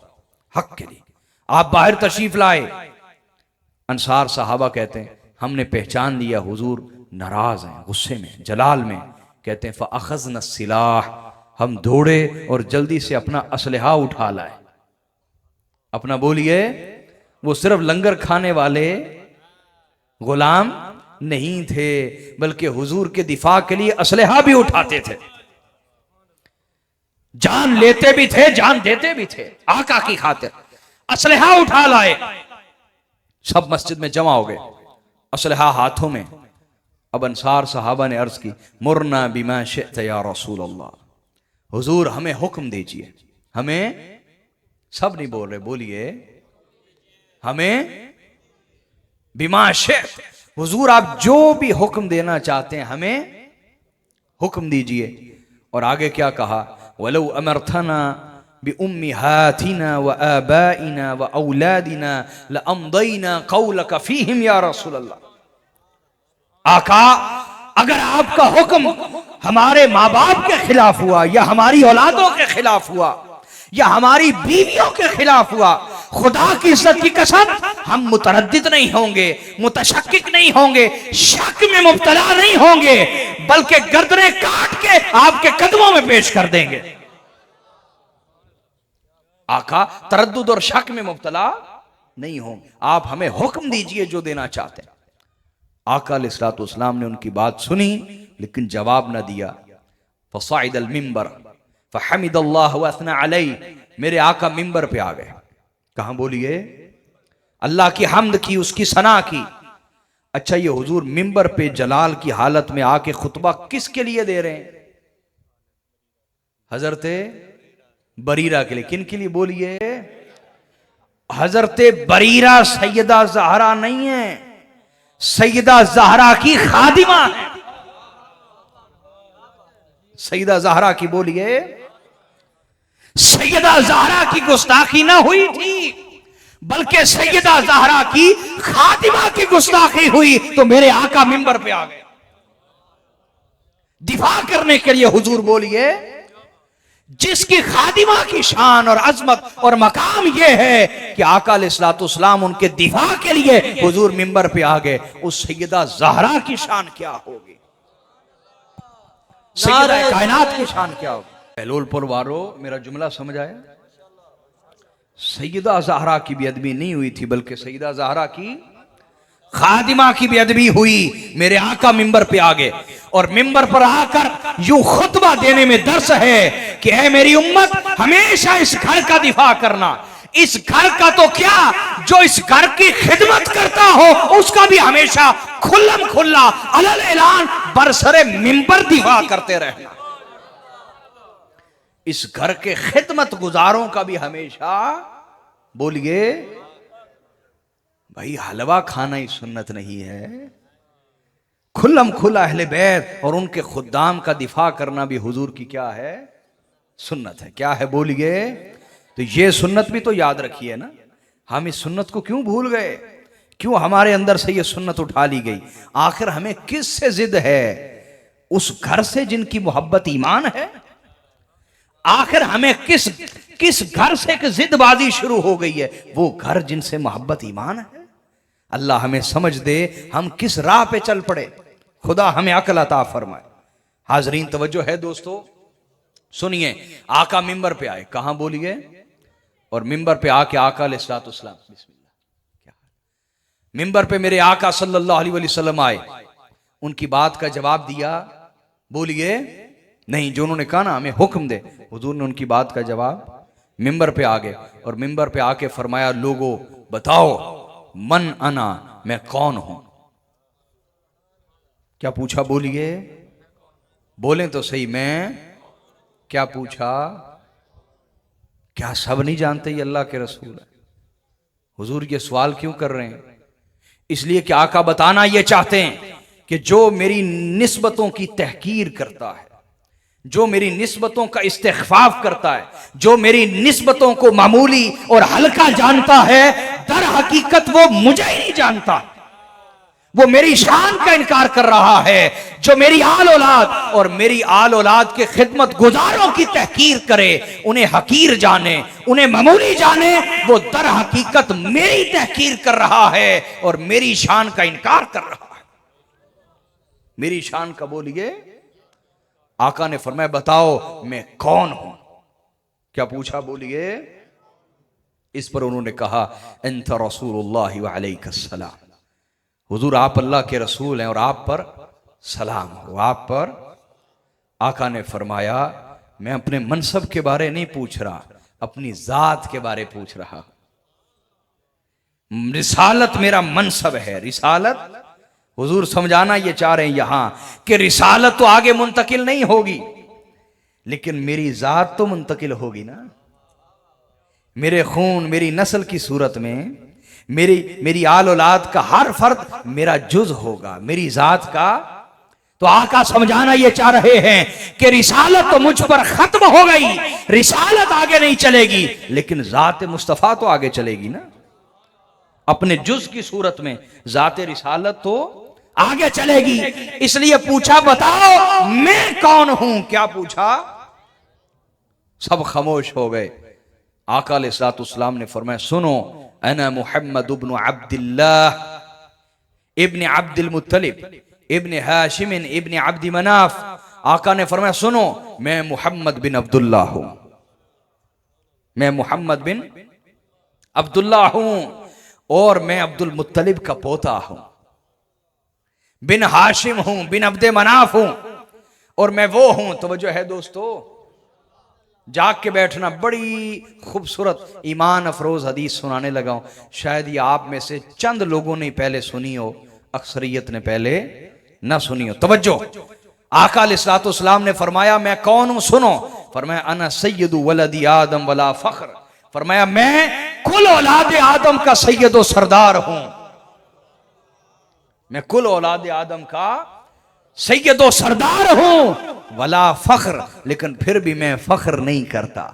हक के लिए। आप बाहर तशरीफ लाए, अंसार सहाबा कहते हैं हमने पहचान लिया हुजूर नाराज हैं, गुस्से में, जलाल में। कहते हैं फ़अख़ज़ना सिलाह, हम दौड़े और जल्दी से अपना असलहा उठा लाए। अपना, बोलिए, वो सिर्फ लंगर खाने वाले गुलाम नहीं थे, बल्कि हुजूर के दिफा के लिए असलहा भी उठाते थे, जान लेते भी थे, जान देते भी थे, आका की खातिर असलहा उठा लाए। सब मस्जिद में जमा हो गए, असलहा हाथों में। अब अंसार सहाबा ने अर्ज की, मुरना बिमा शिअत या रसूल अल्लाह, हुजूर हमें हुक्म दीजिए, हमें, सब नहीं बोल रहे, बोलिए, हमें बिमा शिअत, हुजूर आप जो भी हुक्म देना चाहते हैं हमें हुक्म दीजिए। और आगे क्या कहा, वलौ अमरतना बि उम्मिहातिना व आबाइना व औलादिना लअमदैना कौलक फीहिम या रसूल अल्लाह। आका, अगर आपका हुक्म हमारे माँ बाप के खिलाफ हुआ, या हमारी औलादों के खिलाफ हुआ, या हमारी बीवियों के खिलाफ हुआ, खुदा की इज्जत की कसम, हम मुतरद्दिद नहीं होंगे, मुतशक्किक नहीं होंगे, शक में मुब्तला नहीं होंगे, बल्कि गर्दनें काट के आपके कदमों में पेश कर देंगे। आका, तरद्दुद और शक में मुब्तला नहीं होंगे, आप हमें हुक्म दीजिए जो देना चाहते हैं। आका अलैहिस्सलाम ने उनकी बात सुनी, लेकिन जवाब न दिया। फसाइदल मिंबर फहमिदल्लाह व अथना अलैहि, मेरे आका मिंबर पे आ गए। कहां, बोलिए, अल्लाह की हम्द की, उसकी सना की। अच्छा, ये हुजूर मिंबर पे जलाल की हालत में आके खुतबा किसके लिए दे रहे हैं? हजरते बरीरा के लिए। किन के लिए? बोलिए, हजरते बरीरा सैयदा ज़हरा नहीं है, सैयदा ज़हरा की खादिमा है। सैयदा ज़हरा की, बोलिए, सैयदा ज़हरा की गुस्ताखी ना हुई थी, बल्कि सैयदा ज़हरा की खातिमा की गुस्ताखी हुई तो मेरे आका मिंबर पे आ गए दिफा करने के लिए। हुजूर बोलिए, जिसकी खादिमा की शान और अजमत और मकाम यह है कि आका अलैहिस्सलाम उनके दिफा के लिए हुजूर मिंबर पे आ गए, उस सैयदा ज़हरा की शान क्या होगी, सैयदा कायनात की शान क्या होगी। बहलोलपुर वालों, मेरा जुमला समझ आया? सैयदा ज़हरा की बेअदबी नहीं हुई थी, बल्कि सैयदा ज़हरा की खादिमा की बेअदबी हुई। मेरे आका मिंबर पे आ गए और मिंबर पर आकर यूं खुतबा देने में दर्स है कि ऐ मेरी उम्मत, हमेशा इस घर का दिफा करना। इस घर का तो क्या, जो इस घर की खिदमत करता हो उसका भी हमेशा खुल्लम खुल्ला अलल ऐलान बरसरे मिंबर दिफा करते रहना। इस घर के खिदमत गुजारों का भी हमेशा बोलिए, भाई हलवा खाना ही सुन्नत नहीं है, खुल्लम खुल्ला अहले बैत और उनके खुद्दाम का दिफा करना भी हुजूर की क्या है, सुन्नत है। क्या है बोलिए? तो ये सुन्नत भी तो याद रखिए ना। हम इस सुन्नत को क्यों भूल गए, क्यों हमारे अंदर से ये सुन्नत उठा ली गई? आखिर हमें किस से जिद है? उस घर से जिनकी मोहब्बत ईमान है। आखिर हमें किस घर से एक जिदबाजी शुरू हो गई है? वो घर जिनसे मोहब्बत ईमान है। अल्लाह हमें समझ दे, हम किस राह पे चल पड़े, खुदा हमें अक्ल अता फरमाए। हाजरीन तवज्जो है दोस्तों, सुनिए। आका मिंबर पे आए, कहां बोलिए? और मिंबर पे आके आका अलैहिस्सलाम बिस्मिल्लाह, मिंबर पे मेरे आका सल्लल्लाहु अलैहि वसल्लम आए, उनकी बात का जवाब दिया। बोलिए, नहीं, जो उन्होंने कहा ना हमें हुक्म दे, हुजूर ने उनकी बात का जवाब मिंबर पे आ गए और मिंबर पे आके फरमाया, लोगों बताओ मन अना, मैं कौन हूं। क्या पूछा बोलिए? बोलें तो सही, मैं क्या पूछा? क्या सब नहीं जानते ये अल्लाह के रसूल है? हुजूर ये सवाल क्यों कर रहे हैं? इसलिए कि आका बताना ये चाहते हैं कि जो मेरी निस्बतों की तहकीर करता है, जो मेरी निस्बतों का इस्तिग़फ़ाफ़ करता है, जो मेरी निस्बतों को मामूली और हल्का जानता है, दर हकीकत वो मुझे ही नहीं जानता। वो मेरी शान का इनकार कर रहा है। जो मेरी आल औलाद और मेरी आल औलाद के खिदमत गुजारों की तहकीर करे, उन्हें हकीर जाने, उन्हें मामूली जाने, वो दर हकीकत मेरी तहकीर कर रहा है और मेरी शान का इनकार कर रहा है। मेरी शान का बोलिए। आका ने फरमाया, बताओ मैं कौन हूं। क्या पूछा बोलिए? इस पर उन्होंने कहा, अंत रसूलुल्लाह व अलैहिस्सलाम, हुजूर आप अल्लाह के रसूल हैं और आप पर सलाम हो, आप पर। आका ने फरमाया, मैं अपने मनसब के बारे नहीं पूछ रहा, अपनी जात के बारे पूछ रहा। रिसालत मेरा मनसब है। रिसालत हुजूर समझाना ये चाह रहे हैं यहां कि रिसालत तो आगे मुंतकिल नहीं होगी, लेकिन मेरी जात तो मुंतकिल होगी ना। मेरे खून, मेरी नस्ल की सूरत में मेरी आल औलाद का हर फर्द मेरा जुज होगा, मेरी जात का। तो आका समझाना ये चाह रहे हैं कि रिसालत तो मुझ पर खत्म हो गई, रिसालत आगे नहीं चलेगी, लेकिन जात मुस्तफा तो आगे चलेगी ना। अपने जुज की सूरत में जात रिसालत तो आगे चलेगी। इसलिए पूछा, बताओ मैं कौन हूं। क्या पूछा? सब खामोश हो गए। आका अलैहिस्सलाम ने फरमाया, सुनो, अना मुहम्मद इब्न अब्दुल्लाह इब्न अब्दुल मुत्तलिब इब्न हाशिम इब्न अब्द मनाफ। आका ने फरमाया, सुनो, मैं मुहम्मद बिन अब्दुल्लाह हूं, मैं मुहम्मद बिन अब्दुल्लाह हूं और मैं अब्दुल मुत्तलिब का पोता हूं, बिन हाशिम हूं, बिन अब्द मनाफ हूं और मैं वो हूं। तवज्जो है दोस्तों, जाग के बैठना। बड़ी खूबसूरत ईमान अफरोज हदीस सुनाने लगा हूं। शायद ये आप में से चंद लोगों ने पहले सुनी हो, अक्सरियत ने पहले ना सुनी हो। तवज्जो, आका अलैहिस्सलाम ने फरमाया, मैं कौन हूं? सुनो। फरमाया, अना सय्यदु वलदी आदम वला फख्र। फरमाया, मैं कुल औलाद आदम का सैयद व सरदार हूं। मैं कुल औलाद आदम का सैयद व सरदार हूं, वला फख्र, लेकिन फिर भी मैं फख्र नहीं करता।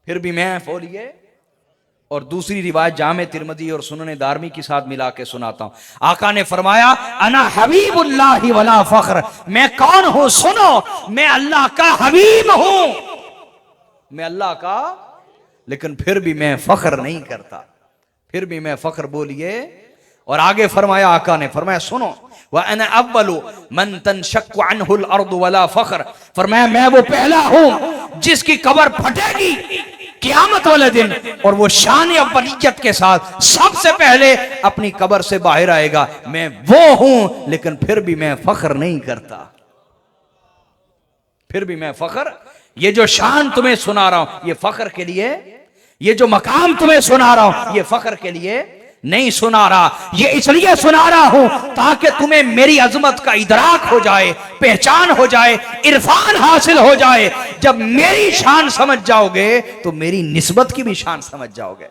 फिर भी मैं बोलिए, और दूसरी रिवायत जामे तिरमिज़ी और सुनने दारमी के साथ मिला के सुनाता हूं। आका ने फरमाया अना हबीबुल्लाहि वला फख्र, मैं कौन हूं सुनो, मैं अल्लाह का हबीब हूं, मैं अल्लाह का, लेकिन फिर भी मैं फख्र नहीं करता, फिर भी मैं फख्र बोलिए। और आगे फरमाया, आका ने फरमाया सुनो, व अना अव्वलु मन तनशक्कु अन्हुल अर्दु वला फख्र, फरमाया मैं वो पहला हूं जिसकी कब्र फटेगी क़यामत वाले दिन, और वो शान अव्वलियत के साथ सबसे पहले अपनी कब्र से बाहर आएगा। मैं वो हूं, लेकिन फिर भी मैं फख्र नहीं करता, फिर भी मैं फख्र, ये जो शान तुम्हें सुना रहा हूं ये फख्र के लिए, ये जो मकाम तुम्हें सुना रहा हूं ये फख्र के लिए नहीं सुना रहा, ये इसलिए सुना रहा हूं ताकि तुम्हें मेरी अजमत का इदराक हो जाए, पहचान हो जाए, इरफान हासिल हो जाए। जब मेरी शान समझ जाओगे तो मेरी निस्बत की भी शान समझ जाओगे,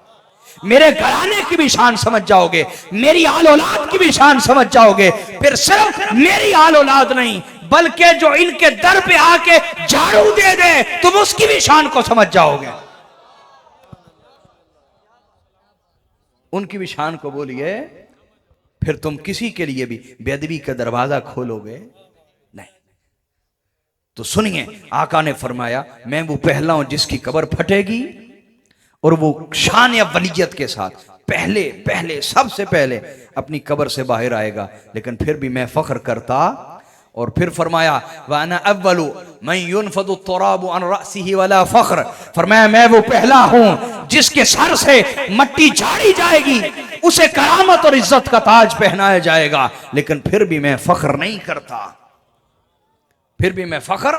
मेरे घराने की भी शान समझ जाओगे, मेरी आल औलाद की भी शान समझ जाओगे। फिर सिर्फ मेरी आल औलाद नहीं बल्कि जो इनके दर पे आके झाड़ू दे दे तुम उसकी भी शान को समझ जाओगे, उनकी भी शान को बोलिए। फिर तुम किसी के लिए भी बेअदबी का दरवाजा खोलोगे नहीं। तो सुनिए, आका ने फरमाया मैं वो पहला हूं जिसकी कब्र फटेगी, और वो शान या वलीयत के साथ पहले पहले सबसे पहले अपनी कब्र से बाहर आएगा, लेकिन फिर भी मैं फख्र करता। और फिर फरमाया वाना अव्वलु मन युनफदु तुराबु अन रअसिही वला फख्र, फरमाया मैं वो पहला हूं जिसके सर से मट्टी झाड़ी जाएगी, उसे करामत और इज्जत का ताज पहनाया जाएगा, लेकिन फिर भी मैं फख्र नहीं करता, फिर भी मैं फख्र।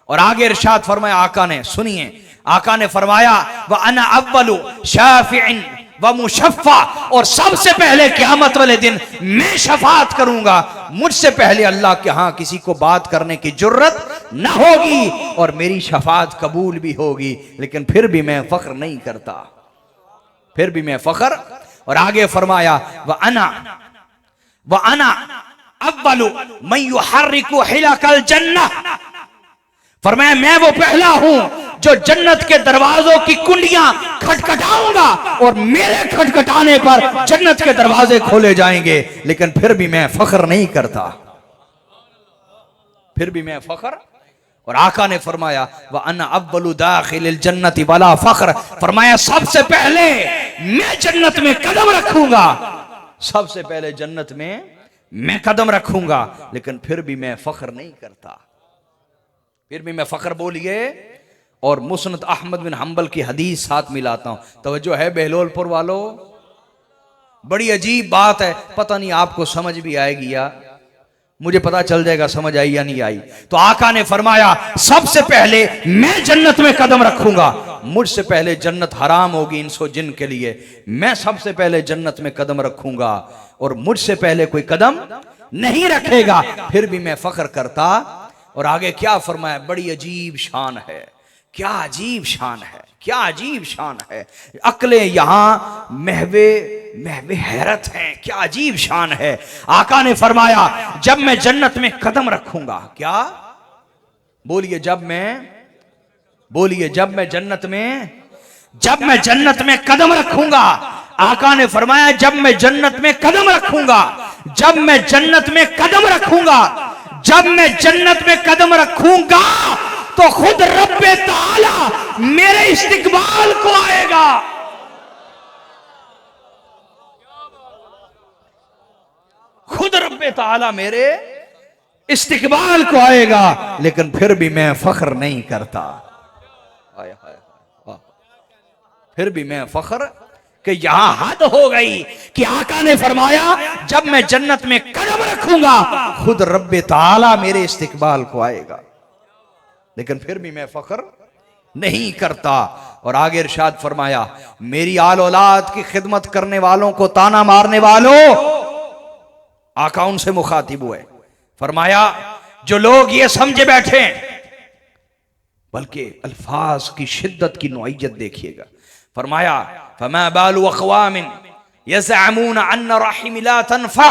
और आगे इरशाद फरमाया आका ने, सुनिए, आका ने फरमाया व अना अव्वलु शाफिइन व मुशफ़्फ़ा, और सबसे पहले क़यामत वाले दिन मैं शफाअत करूंगा, मुझसे पहले अल्लाह के यहां किसी को बात करने की जुर्रत न होगी, और मेरी शफाअत कबूल भी होगी, लेकिन फिर भी मैं फख्र नहीं करता, फिर भी मैं फख्र। और आगे फरमाया व अना अव्वलु मन युहर्रिकु हिलकल जन्नह, फरमाया मैं वो पहला हूं जो जन्नत के दरवाजों की कुंडियां खटखटाऊंगा, और मेरे खटखटाने पर जन्नत के दरवाजे खोले जाएंगे, लेकिन फिर भी मैं फख्र नहीं करता, फिर भी मैं फख्र। और आका ने फरमाया व अना अव्वलु दाखिलिल जन्नति वला फख्र, फरमाया सबसे पहले मैं जन्नत में कदम रखूंगा, सबसे पहले जन्नत में मैं कदम रखूंगा, लेकिन फिर भी मैं फख्र नहीं करता, फिर भी मैं फख्र बोलिए। और मुस्नद अहमद बिन हंबल की हदीस साथ मिलाता हूं, तवज्जो है बहलोलपुर वालों, बड़ी अजीब बात है, पता नहीं आपको समझ भी आएगी या मुझे पता चल जाएगा समझ आई या नहीं आई। तो आका ने फरमाया सबसे पहले मैं जन्नत में कदम रखूंगा, मुझसे पहले जन्नत हराम होगी इंसो जिन के लिए, मैं सबसे पहले जन्नत में कदम रखूंगा, और मुझसे पहले कोई कदम नहीं रखेगा, फिर भी मैं फख्र करता। और आगे क्या फरमाया, बड़ी अजीब शान है, क्या अजीब शान है, क्या अजीब शान है, अक्लें यहां महवे हैरत हैं, क्या अजीब शान है। आका ने फरमाया जब मैं जन्नत में कदम रखूंगा, क्या बोलिए, जब मैं जन्नत में कदम रखूंगा, आका ने फरमाया जब मैं जन्नत में कदम रखूंगा, जब मैं जन्नत में कदम रखूंगा, जब मैं जन्नत में कदम रखूंगा तो खुद रब्बे ताला मेरे इस्तिकबाल को आएगा, खुद रब्बे ताला मेरे इस्तिकबाल को आएगा, लेकिन फिर भी मैं फख्र नहीं करता, फिर भी मैं फख्र कि यहां हद हो गई कि आका ने फरमाया जब मैं जन्नत में कदम रखूंगा खुद रब्बे ताला मेरे इस्तिकबाल को आएगा, लेकिन फिर भी मैं फख्र नहीं करता। और आगे इरशाद फरमाया मेरी आल औलाद की खिदमत करने वालों को ताना मारने वालों, आका उनसे मुखातिब हुए, फरमाया जो लोग ये समझे बैठे, बल्कि अल्फाज की शिद्दत की नौइयत देखिएगा, फरमाया फमा बालु अक़वामिन यज़अमून अन्न रहीम ला तनफ़ा,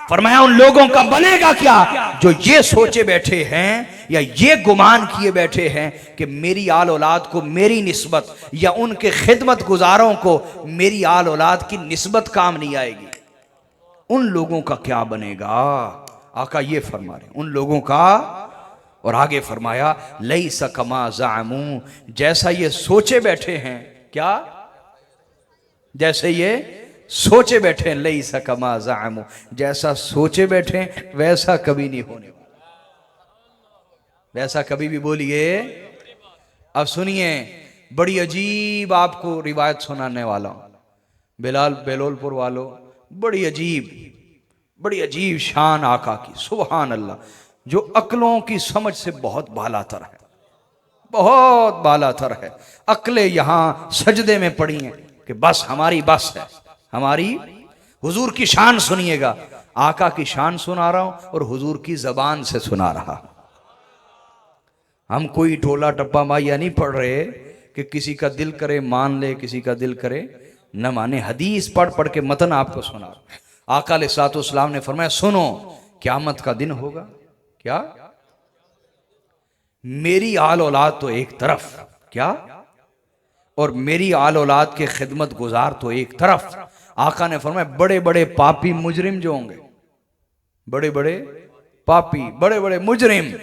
फरमाया उन लोगों का बनेगा क्या जो ये सोचे बैठे हैं या ये गुमान किए बैठे हैं कि मेरी आल औलाद को मेरी निस्बत या उनके खिदमत गुजारों को मेरी आल औलाद की निस्बत काम नहीं आएगी, उन लोगों का क्या बनेगा? आका ये फरमा रहे उन लोगों का। और आगे फरमाया लैसा कमा ज़अमू, जैसा ये सोचे बैठे हैं, क्या? जैसे ये सोचे बैठे हैं, लैसा कमा ज़अमू, जैसा सोचे बैठे वैसा कभी नहीं होने वाला, वैसा कभी भी। बोलिए। अब सुनिए, बड़ी अजीब आपको रिवायत सुनाने वाला हूं, बिलाल बेलोलपुर वालों, बड़ी अजीब शान आका की, सुभान अल्लाह, जो अक्लों की समझ से बहुत बालातर है, बहुत बालातर है। अक्लें यहां सजदे में पड़ी हैं कि बस हमारी बस है, हमारी। हुजूर की शान सुनिएगा, आका की शान सुना रहा हूं और हुजूर की जबान से सुना रहा। हम कोई टोला टप्पा माइया नहीं पढ़ रहे कि किसी का दिल करे मान ले, किसी का दिल करे न माने। हदीस पढ़ पढ़ के मतन आपको सुना। आका अलैहिस्सलाम ने फरमाया सुनो, क़यामत का दिन होगा, क्या? मेरी आल औलाद तो एक तरफ, क्या? और मेरी आल औलाद के खिदमत गुजार तो एक तरफ। आका ने फरमाया बड़े बड़े पापी मुजरिम जो होंगे, बड़े बड़े पापी, बड़े बड़े मुजरिम,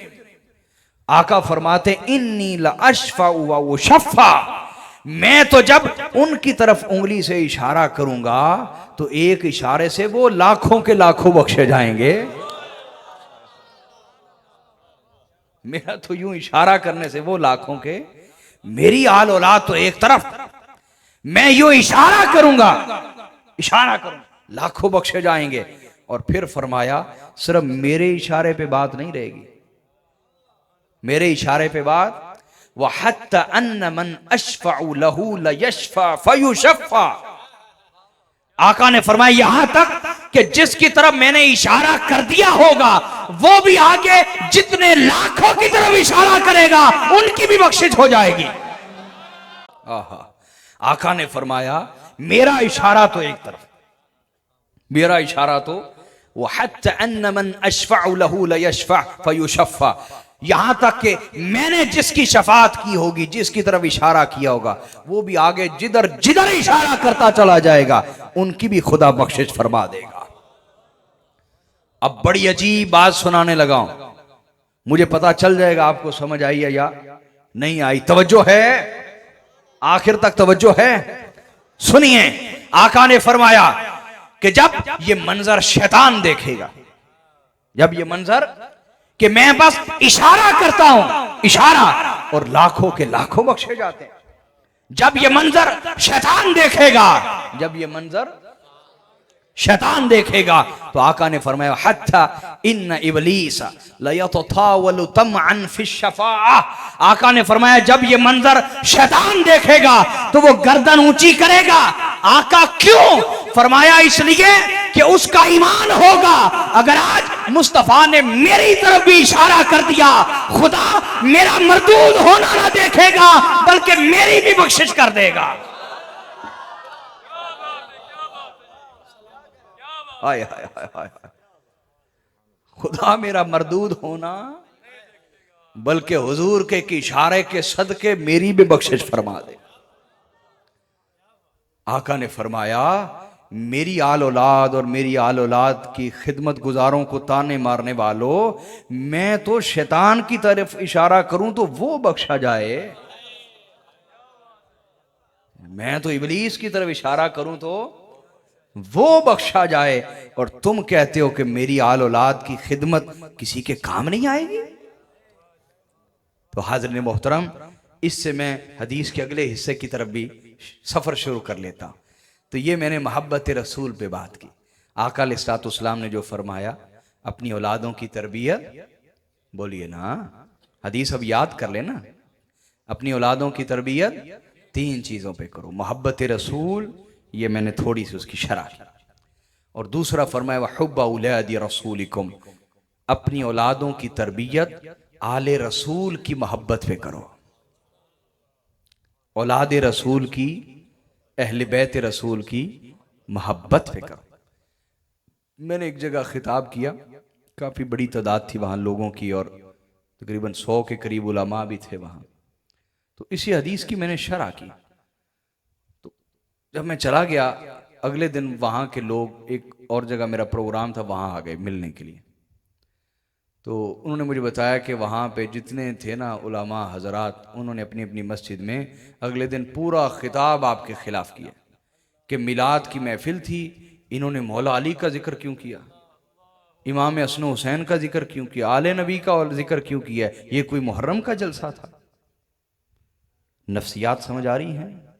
आका फरमाते इन्नी ला अशफा व शफ़ा, मैं तो जब उनकी तरफ उंगली से इशारा करूंगा तो एक इशारे से वो लाखों के लाखों बख्शे जाएंगे। मेरा तो यूं इशारा करने से वो लाखों के, मेरी आल औलाद तो एक तरफ, मैं यूं इशारा करूंगा, लाखों बख्शे जाएंगे। और फिर फरमाया सिर्फ मेरे इशारे पे बात नहीं रहेगी, मेरे इशारे पे बात, वह हत्ता अन्न मन अशफ़अ लहू लयशफ़अ फयुशफ़अ, आका ने फरमाया यहां तक कि जिसकी तरफ मैंने इशारा कर दिया होगा वो भी आगे जितने लाखों की तरफ इशारा करेगा उनकी भी बख्शिश हो जाएगी। आहा, आका ने फरमाया मेरा इशारा तो एक तरफ, मेरा इशारा तो वह हत्ता अन्न मन अशफ़अ लहू लयशफ़अ फयुशफ़अ, यहां तक कि मैंने जिसकी शफात की होगी, जिसकी तरफ इशारा किया होगा, वो भी आगे जिधर जिधर इशारा करता चला जाएगा उनकी भी खुदा बख्शिश फरमा देगा। अब बड़ी अजीब बात सुनाने लगा हूं, मुझे पता चल जाएगा आपको समझ आई है या नहीं आई। तवज्जो है, आखिर तक तवज्जो है। सुनिए, आका ने फरमाया कि जब ये मंजर शैतान देखेगा, जब ये मंजर कि मैं बस इशारा करता हूं, इशारा, और लाखों के लाखों बख्शे जाते हैं, जब ये मंजर शैतान देखेगा, जब ये मंजर शैतान देखेगा तो आका ने फरमाया हत्ता इन्न इब्लीस लयततावलु तमअन फी शफाअ, आका ने फरमाया जब ये मंजर शैतान देखेगा तो वो गर्दन ऊंची करेगा। आका क्यों? फरमाया इसलिए कि उसका ईमान होगा। अगर आज मुस्तफा ने मेरी तरफ भी इशारा कर दिया, खुदा मेरा मरदूद होना ना देखेगा बल्कि मेरी भी बख्शिश कर देगा। हाय हाय हाय हाय, खुदा मेरा मरदूद होना बल्कि हुजूर के इशारे के सदके मेरी भी बख्शिश फरमा दे। आका ने फरमाया मेरी आल औलाद और मेरी आल औलाद की खिदमत गुजारों को ताने मारने वालों, मैं तो शैतान की तरफ इशारा करूं तो वो बख्शा जाए, मैं तो इब्लीस की तरफ इशारा करूं तो वो बख्शा जाए, और तुम कहते हो कि मेरी आल औलाद की खिदमत किसी के काम नहीं आएगी। तो हाज़िरीन मोहतरम, इससे मैं हदीस के अगले हिस्से की तरफ भी सफर शुरू कर लेता हूं। तो ये मैंने मोहब्बत रसूल पे बात की। आका अलैहिस्सलाम ने जो फरमाया अपनी औलादों की तरबियत, बोलिए ना, हदीस अब याद कर लेना, अपनी औलादों की तरबियत 3 चीजों पे करो। मोहब्बत रसूल, ये मैंने थोड़ी सी उसकी शरह की, और दूसरा फरमाया वहुब्बा औलादी रसूलिकुम, अपनी औलादों की तरबियत आले रसूल की मोहब्बत पे करो, औलाद रसूल की, अहले बैत रसूल की मोहब्बत पे करो। मैंने एक जगह खिताब किया, काफ़ी बड़ी तादाद थी वहाँ लोगों की, और तकरीबन 100 के करीब उलमा भी थे वहाँ। तो इसी हदीस की मैंने शरह की। तो जब मैं चला गया, अगले दिन वहाँ के लोग, एक और जगह मेरा प्रोग्राम था, वहाँ आ गए मिलने के लिए। तो उन्होंने मुझे बताया कि वहाँ पे जितने थे ना उलमा हजरात, उन्होंने अपनी अपनी मस्जिद में अगले दिन पूरा खिताब आपके ख़िलाफ़ किया कि मिलाद की महफिल थी, इन्होंने मौला अली का जिक्र क्यों किया, इमाम हसन हुसैन का जिक्र क्यों किया, आले नबी का और जिक्र क्यों किया, ये कोई मुहर्रम का जलसा था। नफ्सियात समझ आ रही हैं,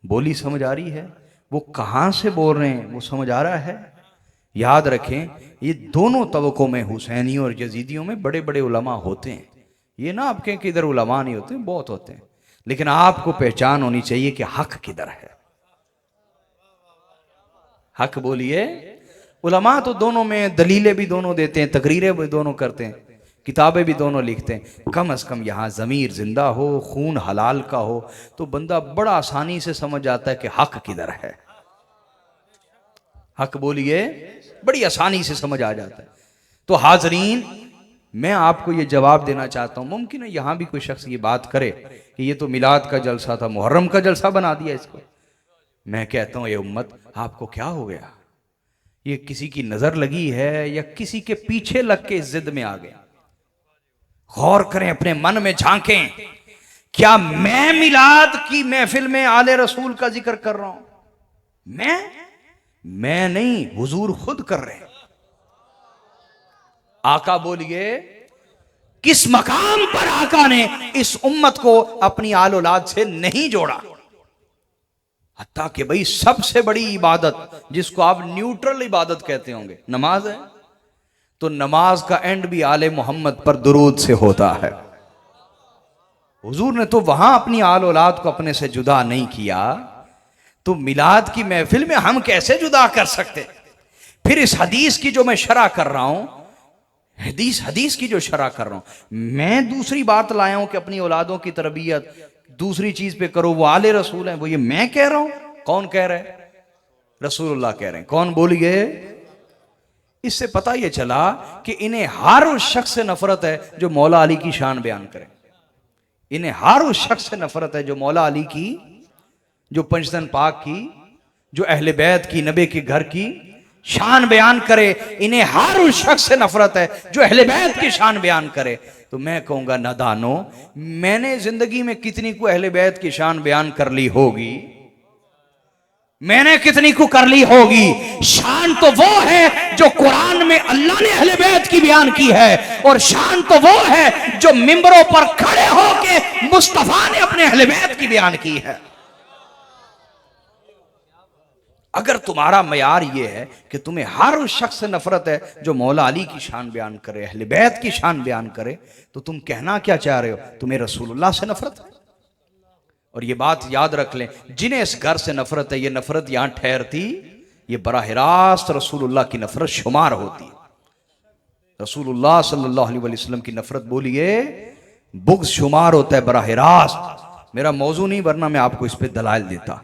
बोली समझ आ रही है, वो कहाँ से बोल रहे हैं वो समझ आ रहा है। याद रखें, ये दोनों तबकों में, हुसैनियों और यजीदियों में बड़े बड़े उलमा होते हैं। ये ना आप कहें कि इधर उलमा नहीं होते, बहुत होते हैं, लेकिन आपको पहचान होनी चाहिए कि हक किधर है। हक बोलिए। उलमा तो दोनों में, दलीलें भी दोनों देते हैं, तकरीरें भी दोनों करते हैं, किताबें भी दोनों लिखते हैं। कम अज़ कम यहाँ ज़मीर जिंदा हो, खून हलाल का हो, तो बंदा बड़ा आसानी से समझ जाता है कि हक किधर है। हक बोलिए, बड़ी आसानी से समझ आ जाता है। तो हाजरीन, मैं आपको ये जवाब देना चाहता हूँ, मुमकिन है यहाँ भी कोई शख्स ये बात करे कि ये तो मिलाद का जलसा था, मुहर्रम का जलसा बना दिया इसको। मैं कहता हूँ, ये उम्मत, आपको क्या हो गया? ये किसी की नजर लगी है या किसी के पीछे लग के इस जिद में आ गए? गौर करें, अपने मन में झांकें। क्या मैं मिलाद की महफिल में आले रसूल का जिक्र कर रहा हूं? मैं नहीं, हुजूर खुद कर रहे हैं। आका बोलिए, किस मकाम पर आका ने इस उम्मत को अपनी आल औलाद से नहीं जोड़ा? हत्ता कि भाई सबसे बड़ी इबादत, जिसको आप न्यूट्रल इबादत कहते होंगे, नमाज है, तो नमाज का एंड भी आले मोहम्मद पर दुरूद से होता है। हुजूर ने तो वहां अपनी आल औलाद को अपने से जुदा नहीं किया, तो मिलाद की महफिल में हम कैसे जुदा कर सकते? फिर इस हदीस की जो मैं शरह कर रहा हूं, हदीस की जो शरह कर रहा हूं, मैं दूसरी बात लाया हूं कि अपनी औलादों की तरबियत दूसरी चीज पे करो, वो आले रसूल हैं, वो ये मैं कह रहा हूं। कौन कह रहा है? रसूलुल्लाह कह रहे हैं। कौन बोलिए? इससे पता यह चला कि इन्हें हर उस शख्स से नफरत है जो मौला अली की शान बयान करे। इन्हें हर उस शख्स से नफरत है जो मौला अली की, जो पंचतन पाक की, जो अहले बैत की, नबी के घर की शान बयान करे। इन्हें हर उस शख्स से नफरत है जो अहले बैत की शान बयान करे। तो मैं कहूंगा, नादानो, मैंने जिंदगी में कितनी को अहले बैत की शान बयान कर ली होगी? मैंने कितनी को कर ली होगी? शान तो वो है जो कुरान में अल्लाह ने अहले बैत की बयान की है, और शान तो वो है जो मिंबरों पर खड़े होके मुस्तफा ने अपने अहले बैत की बयान की है। अगर तुम्हारा मयार ये है कि तुम्हें हर उस शख्स से नफरत है जो मौला अली की शान बयान करे, अहले बैत की शान बयान करे, तो तुम कहना क्या चाह रहे हो? तुम्हें रसूलुल्लाह से नफरत है। और ये बात याद रख लें, जिन्हें इस घर से नफरत है, ये नफरत यहां ठहरती, ये बराह रास्त रसूलुल्लाह की नफरत शुमार होती है। रसूलुल्लाह सल्लल्लाहु अलैहि वसल्लम की नफरत बोलिए, बुग़्ज़ शुमार होता है बराह रास्त। मेरा मौजू नहीं, वरना मैं आपको इस पर दलाइल देता।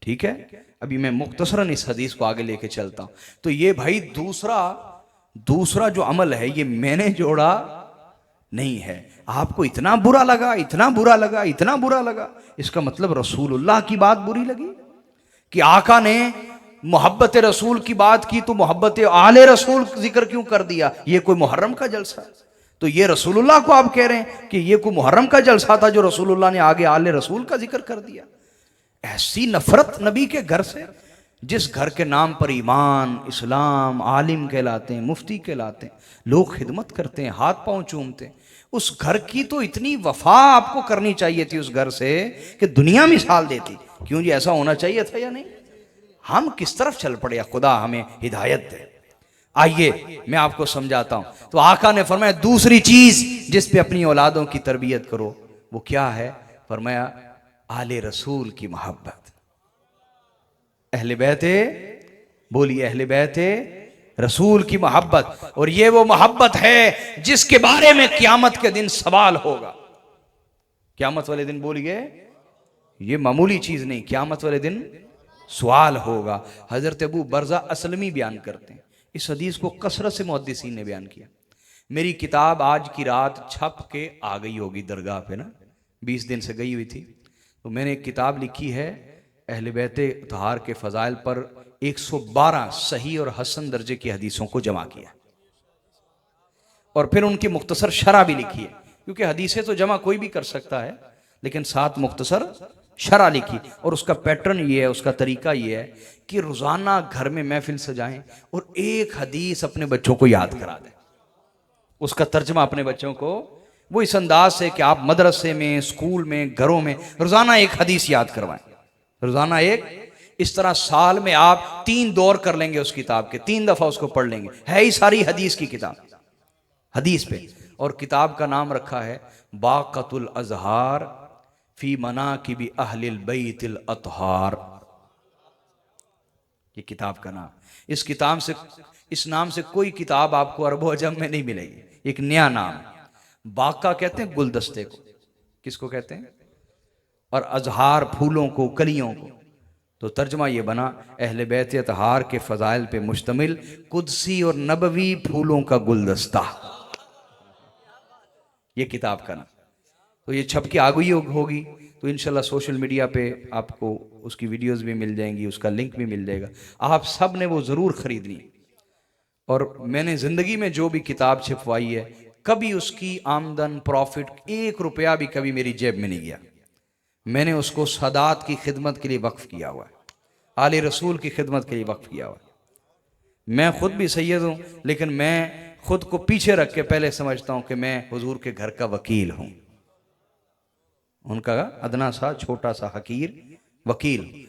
ठीक है, अभी मैं मुख्तसरन इस हदीस को आगे लेके चलता हूं। तो ये भाई दूसरा जो अमल है, ये मैंने जोड़ा नहीं है। आपको इतना बुरा लगा, इतना बुरा लगा, इतना बुरा लगा, इसका मतलब रसूलुल्लाह की बात बुरी लगी कि आका ने मोहब्बत रसूल की बात की तो मोहब्बत आले रसूल जिक्र क्यों कर दिया? ये कोई मुहर्रम का जलसा? तो ये रसूलुल्लाह को आप कह रहे हैं कि ये कोई मुहर्रम का जलसा था जो रसूलुल्लाह ने आगे आले रसूल का जिक्र कर दिया। ऐसी नफरत नबी के घर से, जिस घर के नाम पर ईमान, इस्लाम, आलिम कहलाते हैं, मुफ्ती कहलाते हैं, लोग खिदमत करते हैं, हाथ पांव चूमते हैं, उस घर की तो इतनी वफा आपको करनी चाहिए थी उस घर से कि दुनिया मिसाल देती। क्यों जी, ऐसा होना चाहिए था या नहीं? हम किस तरफ चल पड़े? खुदा हमें हिदायत दे। आइए मैं आपको समझाता हूं। तो आका ने फरमाया, दूसरी चीज जिस पे अपनी औलादों की तरबियत करो, वो क्या है? फरमाया, आले रसूल की मोहब्बत। अहले बैते, बोलिए, अहले बैते रसूल की मोहब्बत। और ये वो मोहब्बत है जिसके बारे में क़यामत के दिन सवाल होगा। क़यामत वाले दिन, बोलिए, ये मामूली चीज नहीं, क़यामत वाले दिन सवाल होगा। हजरत अबू बरज़ा असलमी बयान करते हैं, इस हदीस को कसरत से मुहद्दिसीन ने बयान किया। मेरी किताब आज की रात छप के आ गई होगी दरगाह पे ना, 20 दिन से गई हुई थी। तो मैंने एक किताब लिखी है अहले बैते तहार के फ़ज़ाइल पर, 112 सही और हसन दर्जे की हदीसों को जमा किया और फिर उनकी मुख्तसर शरह भी लिखी है, क्योंकि हदीसें तो जमा कोई भी कर सकता है, लेकिन साथ मुख्तसर शरह लिखी। और उसका पैटर्न ये है, उसका तरीका ये है कि रोज़ाना घर में महफिल सजाएं और एक हदीस अपने बच्चों को याद करा दें, उसका तर्जमा अपने बच्चों को वो इस अंदाज से कि आप मदरसे में, स्कूल में, घरों में रोज़ाना एक हदीस याद करवाएं, रोज़ाना एक। इस तरह साल में आप 3 दौर कर लेंगे उस किताब के, 3 दफ़ा उसको पढ़ लेंगे। है ही सारी हदीस की किताब, हदीस पे। और किताब का नाम रखा है बाक़तुल अज़हार फी मनाकिबि अहलिल बैतिल अतहार, ये किताब का नाम। इस किताब से, इस नाम से कोई किताब आपको अरबो अजम में नहीं मिलेगी, एक नया नाम है। बाका कहते हैं गुलदस्ते को, किसको कहते हैं, और अजहार फूलों को, कलियों को। तो तर्जमा ये बना अहले बैत अतहार के फ़ज़ाइल पे मुश्तमिल कुदसी और नबवी फूलों का गुलदस्ता, ये किताब का नाम। तो ये छप के आ गई होगी, तो इंशाल्लाह सोशल मीडिया पे आपको उसकी वीडियोस भी मिल जाएंगी, उसका लिंक भी मिल जाएगा। आप सब ने वो ज़रूर ख़रीदनी। और मैंने ज़िंदगी में जो भी किताब छपवाई है, कभी उसकी आमदन, प्रॉफिट, 1 रुपया भी कभी मेरी जेब में नहीं गया। मैंने उसको सदात की खिदमत के लिए वक्फ़ किया हुआ है, आले रसूल की खिदमत के लिए वक्फ़ किया हुआ है। मैं खुद भी सैयद हूँ, लेकिन मैं खुद को पीछे रख के पहले समझता हूँ कि मैं हुजूर के घर का वकील हूँ, उनका अदना सा छोटा सा हकीर वकील।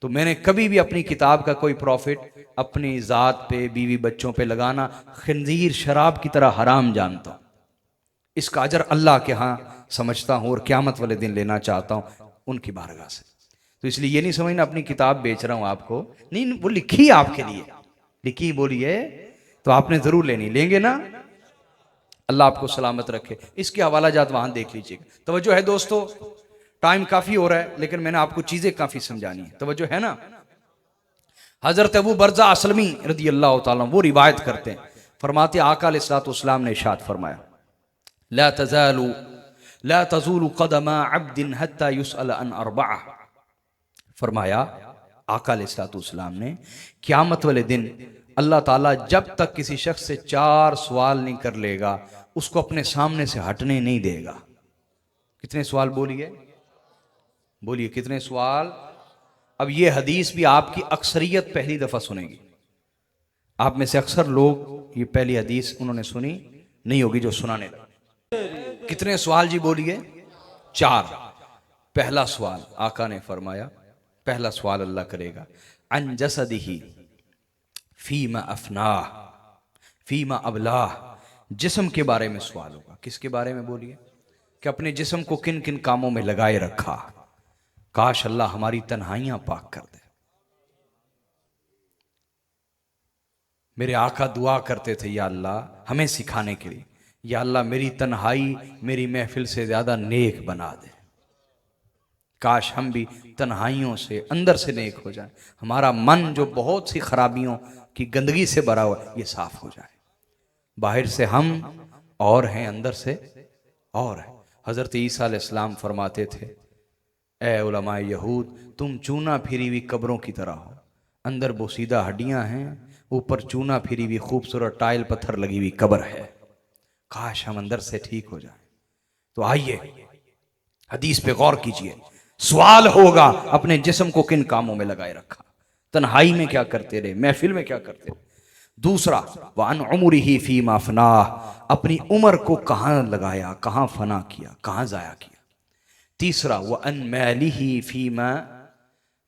तो मैंने कभी भी अपनी किताब का कोई प्रॉफिट अपनी ज़ात पे, बीवी बच्चों पे लगाना खंजीर शराब की तरह हराम जानता हूँ। इसका अजर अल्लाह के यहाँ समझता हूँ और क़यामत वाले दिन लेना चाहता हूँ उनकी बारगाह से। तो इसलिए ये नहीं समझना अपनी किताब बेच रहा हूँ आपको, नहीं, वो लिखी आपके लिए, लिखी बोली है तो आपने ज़रूर लेनी, लेंगे ना, अल्लाह आपको सलामत रखे। इसके हवाला जात वहां देख लीजिएगा। तवज्जो है दोस्तों, टाइम काफी हो रहा है, लेकिन मैंने आपको चीजें काफी समझानी है, तवज्जो है ना। हजरत अबू बरज़ा असलमी रदी अल्लाह ताला वो रिवायत करते हैं, फरमाते आका अलैहिस्सलाम ने इरशाद फरमाया, ला तज़ूलु क़दमा अब्दिन हत्ता युसअल अन अर्बअ। फरमाया आका अलैहिस्सलाम ने, क़यामत वाले दिन अल्लाह ताला जब तक किसी शख्स से 4 सवाल नहीं कर लेगा, उसको अपने सामने से हटने नहीं देगा। कितने सवाल बोलिए, बोलिए कितने सवाल। अब ये हदीस भी आपकी अक्सरियत पहली दफा सुनेगी, आप में से अक्सर लोग ये पहली हदीस उन्होंने सुनी नहीं होगी जो सुनाने लगे। कितने सवाल जी बोलिए, 4। पहला सवाल आका ने फरमाया, पहला सवाल अल्लाह करेगा, अन जसदिही फीमा अफनाह फीमा अबलाह, जिस्म के बारे में सवाल होगा। किसके बारे में बोलिए, कि अपने जिस्म को किन किन कामों में लगाए रखा। काश अल्लाह हमारी तन्हाइयां पाक कर दे। मेरे आका दुआ करते थे, या अल्लाह हमें सिखाने के लिए, या अल्लाह मेरी तन्हाई मेरी महफिल से ज्यादा नेक बना दे। काश हम भी तन्हाइयों से अंदर से नेक हो जाए, हमारा मन जो बहुत सी खराबियों की गंदगी से भरा हुआ ये साफ हो जाए। बाहर से हम और हैं, अंदर से और है। हजरत ईसा अलैहिस्सलाम फरमाते थे, ए उलमा यहूद, तुम चूना फिरी हुई कब्रों की तरह हो, अंदर बोसीदा हड्डियां हैं, ऊपर चूना फिरी हुई खूबसूरत टाइल पत्थर लगी हुई कब्र है। काश हम अंदर से ठीक हो जाए। तो आइए हदीस पे गौर कीजिए। सवाल होगा अपने जिस्म को किन कामों में लगाए रखा, तन्हाई में क्या करते रहे, महफिल में क्या करते रहे। दूसरा, वान उमरिही फीमा फनाह, अपनी उम्र को कहाँ लगाया, कहाँ फना किया, कहाँ जाया किया। तीसरा, व अन मालिही फीमा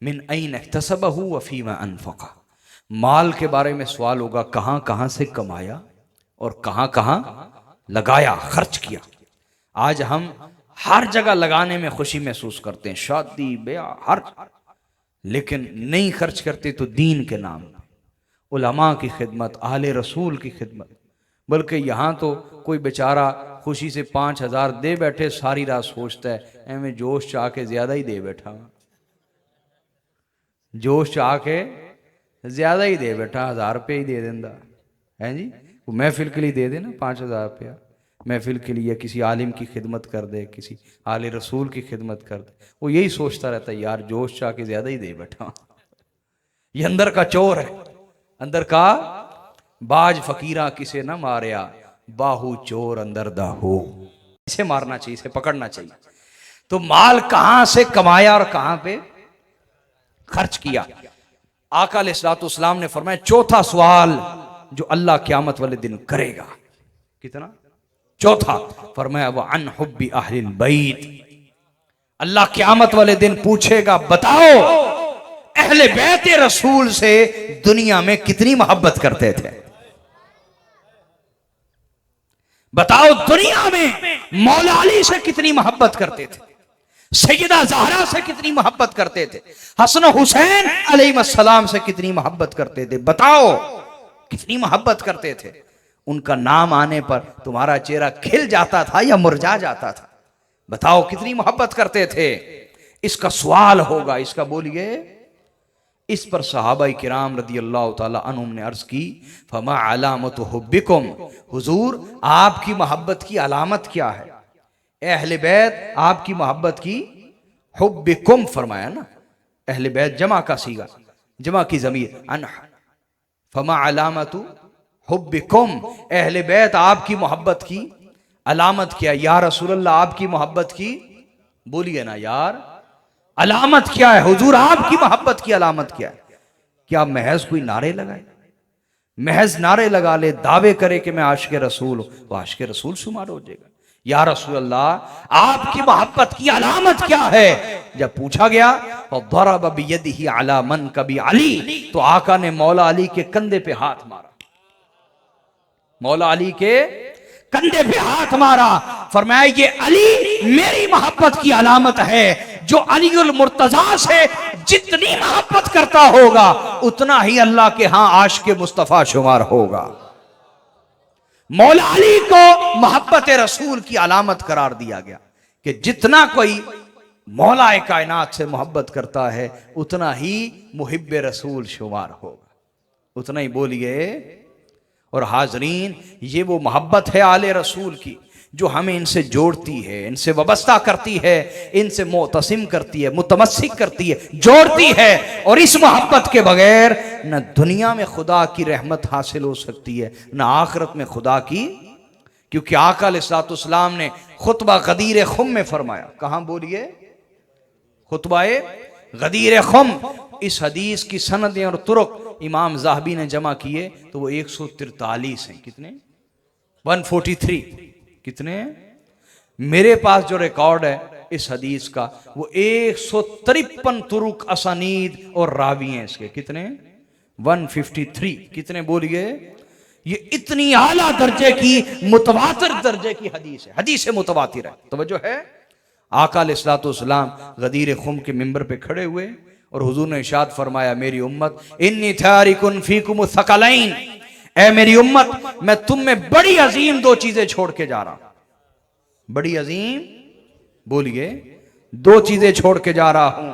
मिन ऐन इक्तसबहु व फीमा अनफक़ा, माल के बारे में सवाल होगा, कहाँ कहाँ से कमाया और कहाँ कहाँ लगाया, खर्च किया। आज हम हर जगह लगाने में खुशी महसूस करते हैं, शादी ब्याह हर, लेकिन नहीं खर्च करते तो दीन के नाम पे, उलमा की खिदमत, आले रसूल की खिदमत। बल्कि यहाँ तो कोई बेचारा खुशी से 5,000 दे बैठे, सारी रात सोचता है एवं जोश चाह के ज्यादा ही दे बैठा, जोश चाह के ज्यादा ही दे बैठा, 1000 रुपये ही दे देंदा है जी। वो महफिल के लिए दे दे ना 5,000 रुपया, महफिल के लिए किसी आलिम की खिदमत कर दे, किसी आले रसूल की खिदमत कर दे, वो यही सोचता रहता है यार जोश चाह के ज्यादा ही दे बैठा। ये अंदर का चोर है, अंदर का बाज फकीरा किसे ना मारिया, बाहू चोर अंदर दा हो। इसे मारना चाहिए, इसे पकड़ना चाहिए। तो माल कहां से कमाया और कहां पे खर्च किया। आका अलैहिस्सलाम ने फरमाया चौथा सवाल जो अल्लाह क़यामत वाले दिन करेगा, कितना? चौथा फरमाया वह अन हुब्बी अहलिल बैत। अल्लाह क़यामत वाले दिन पूछेगा बताओ अहले बैत रसूल से दुनिया में कितनी मोहब्बत करते थे। बताओ दुनिया में मौला अली से कितनी मोहब्बत करते थे, सैयदा ज़हरा से कितनी मोहब्बत करते थे, हसन हुसैन अलैहिस्सलाम से कितनी मोहब्बत करते थे। बताओ कितनी मोहब्बत करते थे। उनका नाम आने पर तुम्हारा चेहरा खिल जाता था या मुरझा जाता था। बताओ कितनी मोहब्बत करते थे। इसका सवाल होगा, इसका बोलिए। इस पर सहाबा किराम रदी अल्लाह ताला अन्हुम ने अर्ज की फमा अलामत हुब्बिकुम, हुजूर आपकी मोहब्बत की अलामत क्या है। अहले बैत आपकी मोहब्बत की, हुब्बिकुम फरमाया ना, अहले बैत जमा का सीगा, जमा की ज़मीर अन, फमा अलामतु हुब्बिकुम, अहले बैत आपकी मोहब्बत की अलामत क्या। या रसूल अल्लाह आपकी मोहब्बत की, बोलिए ना यार, अलामत क्या है। हुजूर आपकी मोहब्बत की अलामत क्या है। क्या महज कोई नारे लगाए, महज नारे लगा ले, दावे करे कि मैं आशिक़ रसूल हूं, तो आशिक़ रसूल शुमार हो जाएगा। या रसूल अल्लाह आपकी मोहब्बत की अलामत क्या है। जब पूछा गया और दरब बियदिही अला मनकबी अली, तो आका ने मौला अली के कंधे पे हाथ मारा, मौला अली के कंधे पे हाथ मारा। फरमाया ये अली मेरी मोहब्बत की अलामत है। जो अलीउल मुर्तजा से जितनी मोहब्बत करता होगा उतना ही अल्लाह के यहां आशिक़ मुस्तफा शुमार होगा। मौला अली को मोहब्बत रसूल की अलामत करार दिया गया कि जितना कोई मौला कायनात से मोहब्बत करता है उतना ही मुहिब्ब रसूल शुमार होगा, उतना ही बोलिए। और हाजरीन ये वो मोहब्बत है आले रसूल की जो हमें इनसे जोड़ती है, इनसे वाबस्ता करती है, इनसे मुतसिम करती है, मुतमस्सिक करती है, जोड़ती है। और इस मोहब्बत के बगैर न दुनिया में खुदा की रहमत हासिल हो सकती है न आखिरत में खुदा की। क्योंकि आका अलैहिस्सलाम ने खुतबा गदीर खुम में फरमाया, कहां बोलिए, खुतबाए गदीर खुम। इस हदीस की सनदें और तुरुक इमाम ज़ाहबी ने जमा किए तो वो 143 हैं। कितने? 143। कितने? मेरे पास जो रिकॉर्ड है इस हदीस का वो 153 तुरुक असानीद और रावी हैं इसके। कितने? 153। कितने बोलिए। ये इतनी आला दर्जे की मुतवातिर दर्जे की हदीस है, हदीस मुतवातिर है। तवज्जो है। आका अलैहिस्सलाम गदीर खुम के मिंबर पे खड़े हुए और हुजूर ने इरशाद फरमाया मेरी उम्मत इन्नी तारिकुन फीकुम थकलैन, ऐ मेरी उम्मत मैं तुम में बड़ी अजीम दो चीजें छोड़ के जा रहा हूं। बड़ी अजीम, बोलिए, दो चीजें छोड़ के जा रहा हूं।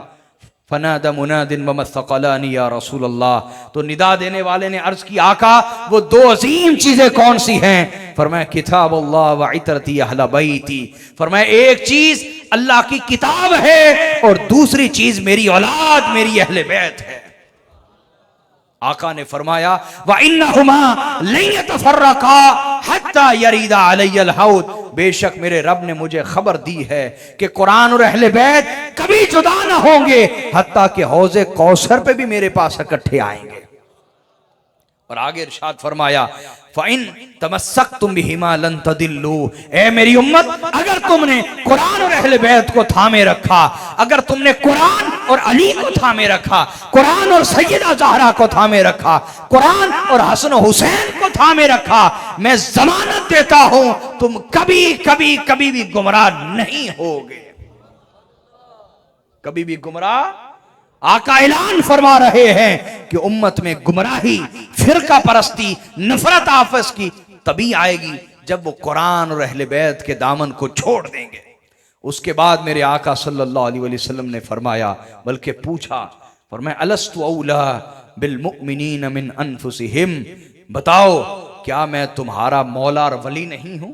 फनादा मुनादिन वमस्तक़लानी या रसूल अल्लाह, तो निदा देने वाले ने अर्ज की आका वो दो अजीम चीजें कौन सी हैं। फरमाया किताब अल्लाह व इतरती अहल बैती। फरमाया एक चीज अल्लाह की किताब है और दूसरी चीज मेरी औलाद, मेरी अहले बैत है। आका ने फरमाया व इन्नहुमा लन यतफर्रका हत्ता यरीदा अलैयल हौद, बेशक मेरे रब ने मुझे खबर दी है कि कुरान और अहले बैत कभी जुदा ना होंगे हत्ता कि हौज़े कौसर पे भी मेरे पास इकट्ठे आएंगे। और आगे इरशाद फरमाया फ़इन तमस्सकतुम बिहिमा लन तदिल्लू, ए मेरी उम्मत अगर तुमने कुरान और अहले बैत को थामे रखा, अगर तुमने कुरान और अली को थामे रखा, कुरान और सैयदा ज़हरा को थामे रखा, कुरान और हसन हुसैन को थामे रखा, मैं जमानत देता हूं तुम कभी कभी कभी भी गुमराह नहीं होगे, कभी भी गुमराह। आका ऐलान फरमा रहे हैं कि उम्मत में गुमराही, फिरका परस्ती, नफरत आपस की तभी आएगी जब वो कुरान और अहले बैत के दामन को छोड़ देंगे। उसके बाद मेरे आका सल्लल्लाहु अलैहि वसल्लम ने फरमाया, बल्कि पूछा, फरमाया अलस्तु औला बिल मुमिनीन मिन अनफुसिहिम, बताओ क्या मैं तुम्हारा मौला और वली नहीं हूं?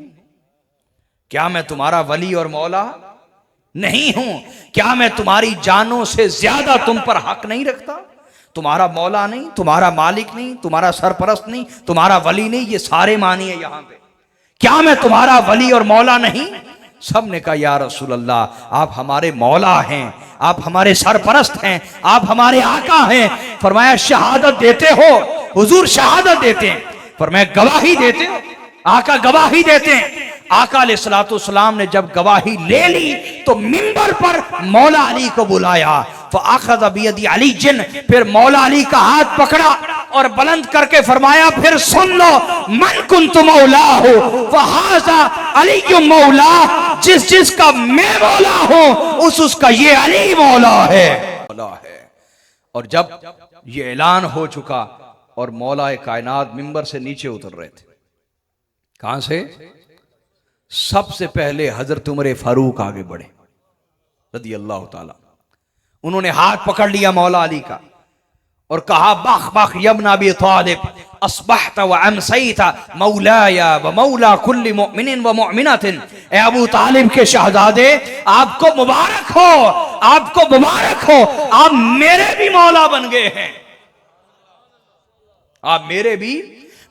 क्या मैं तुम्हारा वली और मौला नहीं हूं? क्या मैं तुम्हारी जानों से ज्यादा तुम पर हक नहीं रखता? तुम्हारा मौला नहीं, तुम्हारा मालिक नहीं, तुम्हारा सरपरस्त नहीं, तुम्हारा वली नहीं, ये सारे मानिए यहां पे। क्या मैं तुम्हारा वली और मौला नहीं? सब ने कहा या रसूल अल्लाह, आप हमारे मौला हैं, आप हमारे सरपरस्त हैं, आप हमारे आका हैं। फरमाया शहादत देते हो? हुजूर शहादत देते हैं। फरमाया गवाही देते हो? आका गवाही देते हैं। आका अलैहिस्सलाम ने जब गवाही ले ली तो मिंबर पर मौला अली को बुलाया। फ़अख़ज़ बियदी अली जिन, फिर मौला अली का हाथ पकड़ा और बुलंद करके फरमाया फिर सुन लो, मन कुन्तु मौला हो फ़हाज़ा अली मौला, जिस जिसका मैं मौला हूं उसका ये अली मौला है। और जब ये ऐलान हो चुका और मौला कायनात मिंबर से नीचे उतर रहे थे, कहां से? सबसे पहले हजरत उमर फारूक आगे बढ़े रदी अल्लाह ताला। उन्होंने हाथ पकड़ लिया मौला अली का और कहा बख बख यब्न अबी तालिब अस्बहत व अमसैत मौलाया व मौला कुल्ली मुमिनिन व मुमिनतिन। ए अबू तालिब के शहजादे, आपको मुबारक हो, आपको मुबारक हो, आप मेरे भी मौला बन गए हैं, आप मेरे भी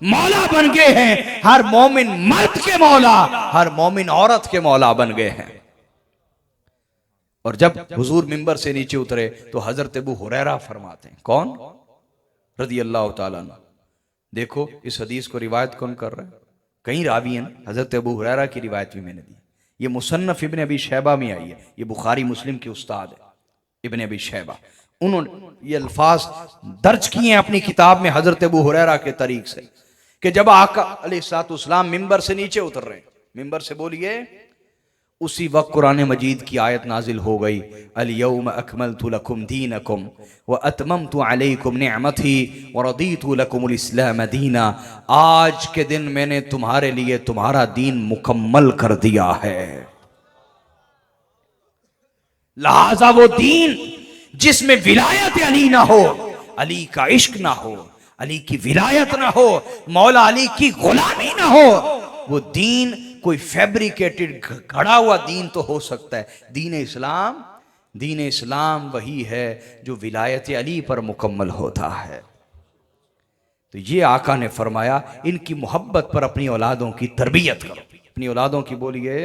मौला बन गए हैं। हर मोमिन मर्द के मौला, हर मोमिन औरत के मौला बन गए हैं। और जब हुजूर मिंबर से नीचे उतरे तो हजरत अबू हुरैरा फरमाते हैं, कौन? रज़ी अल्लाह ताला अन्हु। देखो इस हदीस को रिवायत कौन कर रहा है? कई रावी हैं, हजरत अबू हुरैरा की रिवायत भी मैंने दी। ये मुसन्नफ इब्न अबी शैबा में आई है, ये बुखारी मुस्लिम के उस्ताद है इब्न अबी शैबा। उन्होंने ये अल्फाज दर्ज किए हैं अपनी किताब में हजरत अबू हुरैरा के तरीक से कि जब आका अलैहिस्सलाम मिंबर से नीचे उतर रहे, मिंबर से बोलिए, उसी वक्त कुरान मजीद की आयत नाजिल हो गई, अल यौम अकमलतु लकुम दीनकुम व अतममतु अलैकुम निअमती व रदीतु लकुमुल इस्लाम दीना। आज के दिन मैंने तुम्हारे लिए तुम्हारा दीन मुकम्मल कर दिया है। लिहाजा वो दीन जिसमें विलायत अली ना हो, अली का इश्क ना हो, अली की विलायत ना हो, मौला अली की गुलामी ना हो, वो दीन कोई फैब्रिकेटेड घड़ा हुआ दीन तो हो सकता है। दीन इस्लाम वही है जो विलायत अली पर मुकम्मल होता है। तो ये आका ने फरमाया इनकी मोहब्बत पर अपनी औलादों की तरबियत करो, अपनी औलादों की बोलिए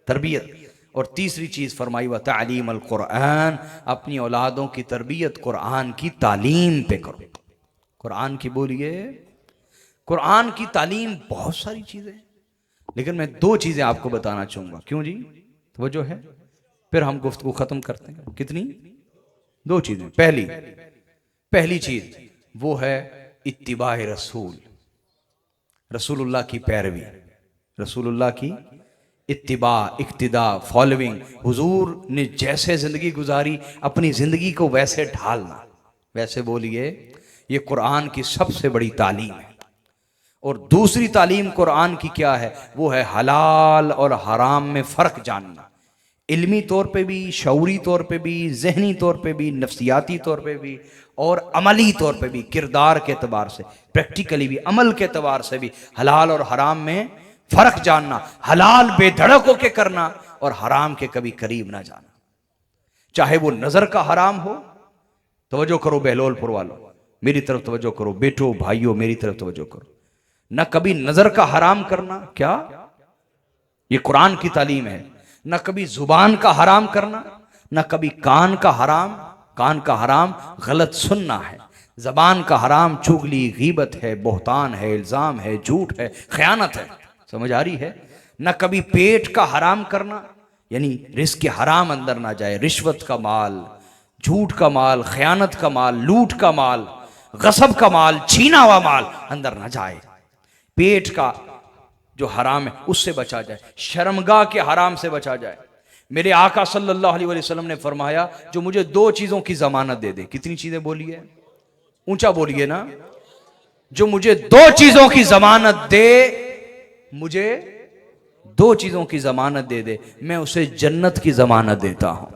तरबियत। और तीसरी चीज फरमाई व तालीम अल कुरान, अपनी औलादों की तरबियत कुरान की तालीम पे करो। कुरान की बोलिए, कुरान की तालीम बहुत सारी चीजें, लेकिन मैं दो चीजें आपको बताना चाहूंगा। क्यों जी? वो जो है फिर हम गुफ्तगू खत्म करते हैं। कितनी? दो चीजें। पहली चीज वो है इत्तिबाए रसूल, रसूलुल्लाह की पैरवी, रसूलुल्लाह की इत्तिबा, इक्तिदा, फॉलोइंग। हुजूर ने जैसे जिंदगी गुजारी अपनी जिंदगी को वैसे ढालना। वैसे बोलिए, ये कुरान की सबसे बड़ी तालीम है। और दूसरी तालीम कुरान की क्या है? वो है हलाल और हराम में फ़र्क जानना, इल्मी तौर पे भी, शऊरी तौर पे भी, जहनी तौर पे भी, नफ्सियाती तौर पे भी और अमली तौर पे भी, किरदार के एतबार से, प्रैक्टिकली भी, अमल के एतबार से भी हलाल और हराम में फ़र्क जानना। हलाल बेधड़क होके करना और हराम के कभी करीब ना जाना। चाहे वो नज़र का हराम हो, तवज्जो करो बहलोलपुर वालों, मेरी तरफ तवज्जो करो, बेटो भाइयों मेरी तरफ तवज्जो करो। न कभी नजर का हराम करना, क्या ये कुरान की तालीम है। न कभी जुबान का हराम करना, न कभी कान का हराम गलत सुनना है। जबान का हराम चुगली, गीबत है, बोहतान है, इल्जाम है, झूठ है, खयानत है। समझ आ रही है? न कभी पेट का हराम करना, यानी रिस्क के हराम अंदर ना जाए, रिश्वत का माल, झूठ का माल, खयानत का माल, लूट का माल, गसब का माल, छीना हुआ माल अंदर ना जाए। पेट का जो हराम है उससे बचा जाए, शर्मगाह के हराम से बचा जाए। मेरे आका सल्लल्लाहु अलैहि वसल्लम ने फरमाया, जो मुझे दो चीजों की जमानत दे दे। कितनी चीजें बोलिए? ऊंचा बोलिए ना। जो मुझे दो चीजों की जमानत दे, मुझे दो चीजों की जमानत दे दे, मैं उसे जन्नत की जमानत देता हूं।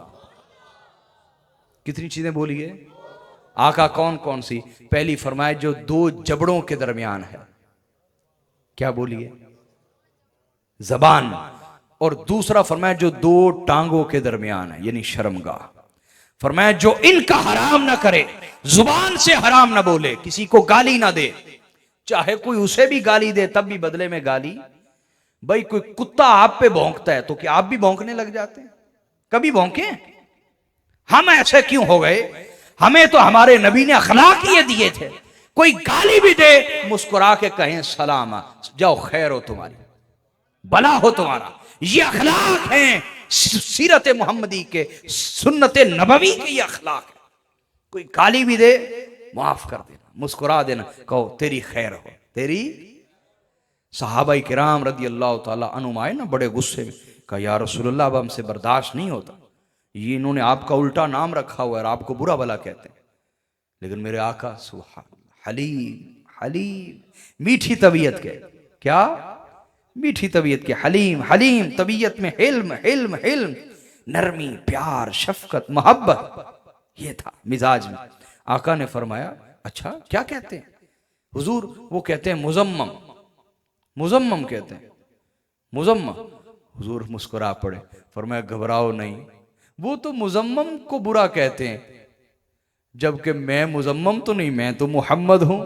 कितनी चीजें बोलिए? आका कौन कौन सी? पहली फरमाया जो दो जबड़ों के दरमियान है, क्या बोलिए? जबान। और दूसरा फरमाया जो दो टांगों के दरमियान है, यानी शर्मगाह। फरमाया जो इनका हराम ना करे, जुबान से हराम ना बोले, किसी को गाली ना दे, चाहे कोई उसे भी गाली दे तब भी बदले में गाली। भाई कोई कुत्ता आप पे भौंकता है तो क्या आप भी भौंकने लग जाते हैं? कभी भौंके? हम ऐसे क्यों हो गए? हमें तो हमारे नबी ने अखलाक ये दिए थे, कोई गाली भी दे मुस्कुरा के कहें सलाम, जाओ खैर हो तुम्हारी, भला हो तुम्हारा। ये अखलाक है सीरत मोहम्मदी के, सुन्नत नबवी के ये अखलाक है। कोई गाली भी दे माफ कर देना, मुस्कुरा देना, कहो तेरी खैर हो, तेरी। सहाबा किराम रदी अल्लाह ताला अन्हुम आए ना बड़े गुस्से में, कहा या रसूलुल्लाह अब हमसे बर्दाश्त नहीं होता, ये इन्होंने आपका उल्टा नाम रखा हुआ है और आपको बुरा भला कहते हैं। लेकिन मेरे आका सुभान हलीम, हलीम मीठी तबीयत के, क्या मीठी तबीयत के, हलीम, हलीम तबीयत में हिल्म, हिल्म, हिल्म, नरमी, प्यार, शफकत, मोहब्बत, ये था मिजाज में। आका ने फरमाया अच्छा क्या कहते हैं हुजूर? वो कहते हैं मुजम्मम, मुजम्मम कहते हैं, मुजम्मम। हुजूर मुस्कुरा पड़े, फरमाया घबराओ नहीं, वो तो मुजम्मम को बुरा कहते हैं, जबकि मैं मुजम्मम तो नहीं, मैं तो मोहम्मद हूं,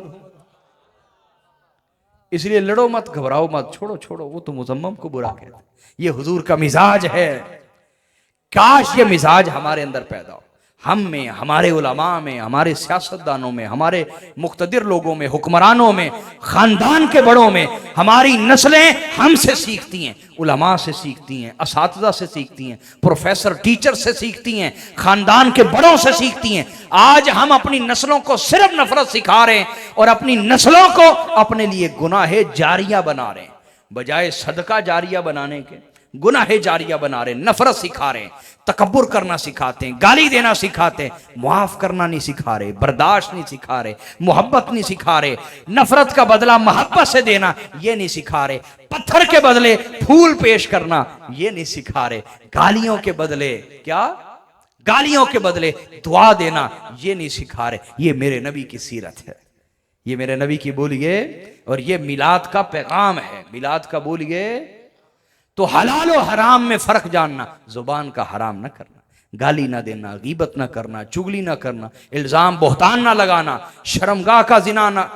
इसलिए लड़ो मत, घबराओ मत, छोड़ो छोड़ो, वो तो मुजम्मम को बुरा कहते हैं। ये हुजूर का मिजाज है। काश ये मिजाज हमारे अंदर पैदा हो, हम में, हमारे उलमा में, हमारे सियासतदानों में, हमारे मुख्तदिर लोगों में, हुक्मरानों में, खानदान के बड़ों में। हमारी नस्लें हमसे सीखती हैं, उलमा से सीखती हैं, असातिज़ा से सीखती हैं, प्रोफेसर टीचर से सीखती हैं, खानदान के बड़ों से सीखती हैं। आज हम अपनी नस्लों को सिर्फ नफरत सिखा रहे हैं और अपनी नस्लों को अपने लिए गुनाहे जारिया बना रहे हैं, बजाय सदका जारिया बनाने के गुनाहे जारिया बना रहे, नफरत सिखा रहे, तकब्बुर करना सिखाते हैं, गाली देना सिखाते हैं, मुआफ करना नहीं सिखा रहे, बर्दाश्त नहीं सिखा रहे, मोहब्बत नहीं सिखा रहे, नफरत का बदला मोहब्बत से देना ये नहीं सिखा रहे, पत्थर के बदले फूल पेश करना ये नहीं सिखा रहे, गालियों के बदले क्या, गालियों के बदले दुआ देना ये नहीं सिखा रहे। ये मेरे नबी की सीरत है, ये मेरे नबी की बोलिए, और ये मिलाद का पैगाम है। मिलाद का बोलिए तो हलाल और हराम में फर्क जानना, जुबान का हराम ना करना, गाली ना देना, गीबत ना करना, चुगली ना करना, इल्जाम बोहतान ना लगाना, शर्मगाह का जिना ना,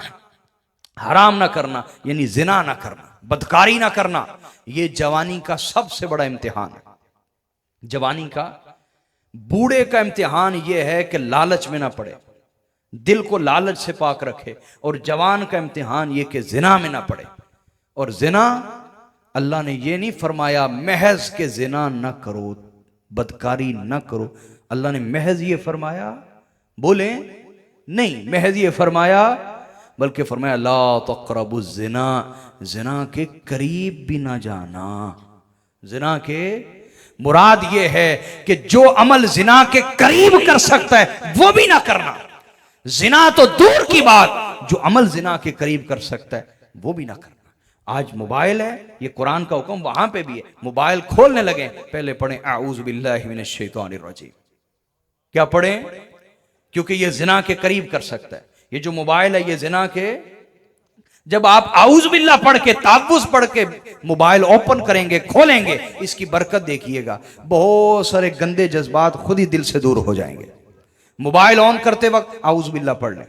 हराम ना करना, यानी जिना ना करना, बदकारी ना करना। ये जवानी का सबसे बड़ा इम्तिहान है। जवानी का, बूढ़े का इम्तिहान ये है कि लालच में ना पड़े, दिल को लालच से पाक रखे, और जवान का इम्तिहान ये कि जिना में ना पड़े। और जिना अल्लाह ने ये नहीं फरमाया महज के जिना न करो, बदकारी न करो, अल्लाह ने महज ये फरमाया, बोले नहीं, महज ये फरमाया, बल्कि फरमाया ला तक़रबु ज़िना, जिना के करीब भी ना जाना। जिना के मुराद ये है कि जो अमल जिना के करीब कर सकता है वो भी ना करना। जिना तो दूर की बात, जो अमल जिना के करीब कर सकता है वो भी ना करना। आज मोबाइल है, ये कुरान का हुक्म वहां पे भी है, मोबाइल खोलने लगे पहले पढ़ें आऊज़ु बिल्लाहि मिनश शैतानिर रजीम। क्या पढ़ें? क्योंकि ये जिना के करीब कर सकता है। ये जो मोबाइल है ये जिना के, जब आप आऊज़ु बिल्लाह पढ़ के, तावुज़ पढ़ के मोबाइल ओपन करेंगे, खोलेंगे, इसकी बरकत देखिएगा, बहुत सारे गंदे जज्बात खुद ही दिल से दूर हो जाएंगे। मोबाइल ऑन करते वक्त आऊज़ु बिल्लाह पढ़ लें,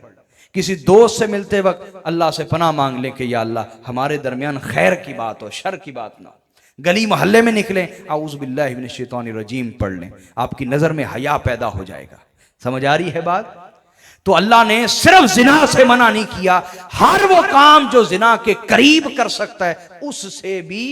किसी दोस्त से मिलते वक्त अल्लाह से पनाह मांग लें कि या अल्लाह हमारे दरमियान खैर की बात हो, शर की बात ना। गली मोहल्ले में निकलें, आऊज़ु बिल्लाहि मिनश शैतानिर रजीम पढ़ लें, आपकी नज़र में हया पैदा हो जाएगा। समझ आ रही है बात? तो अल्लाह ने सिर्फ जिना से मना नहीं किया, हर वो काम जो जिना के करीब कर सकता है उससे भी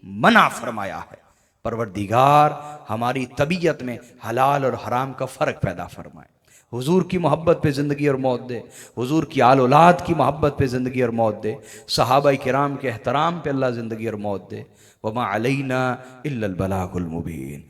मना फरमाया है। परवरदिगार हमारी तबीयत में हलाल और हराम का फ़र्क पैदा फरमाए, हुजूर की मोहब्बत पे ज़िंदगी और मौत दे, हुजूर की आल औलाद की मोहब्बत पे ज़िंदगी और मौत दे, सहाबा किराम के एहतराम पे अल्लाह ज़िंदगी और मौत दे। वमा अलैना इल्लल बलागुल मुबीन।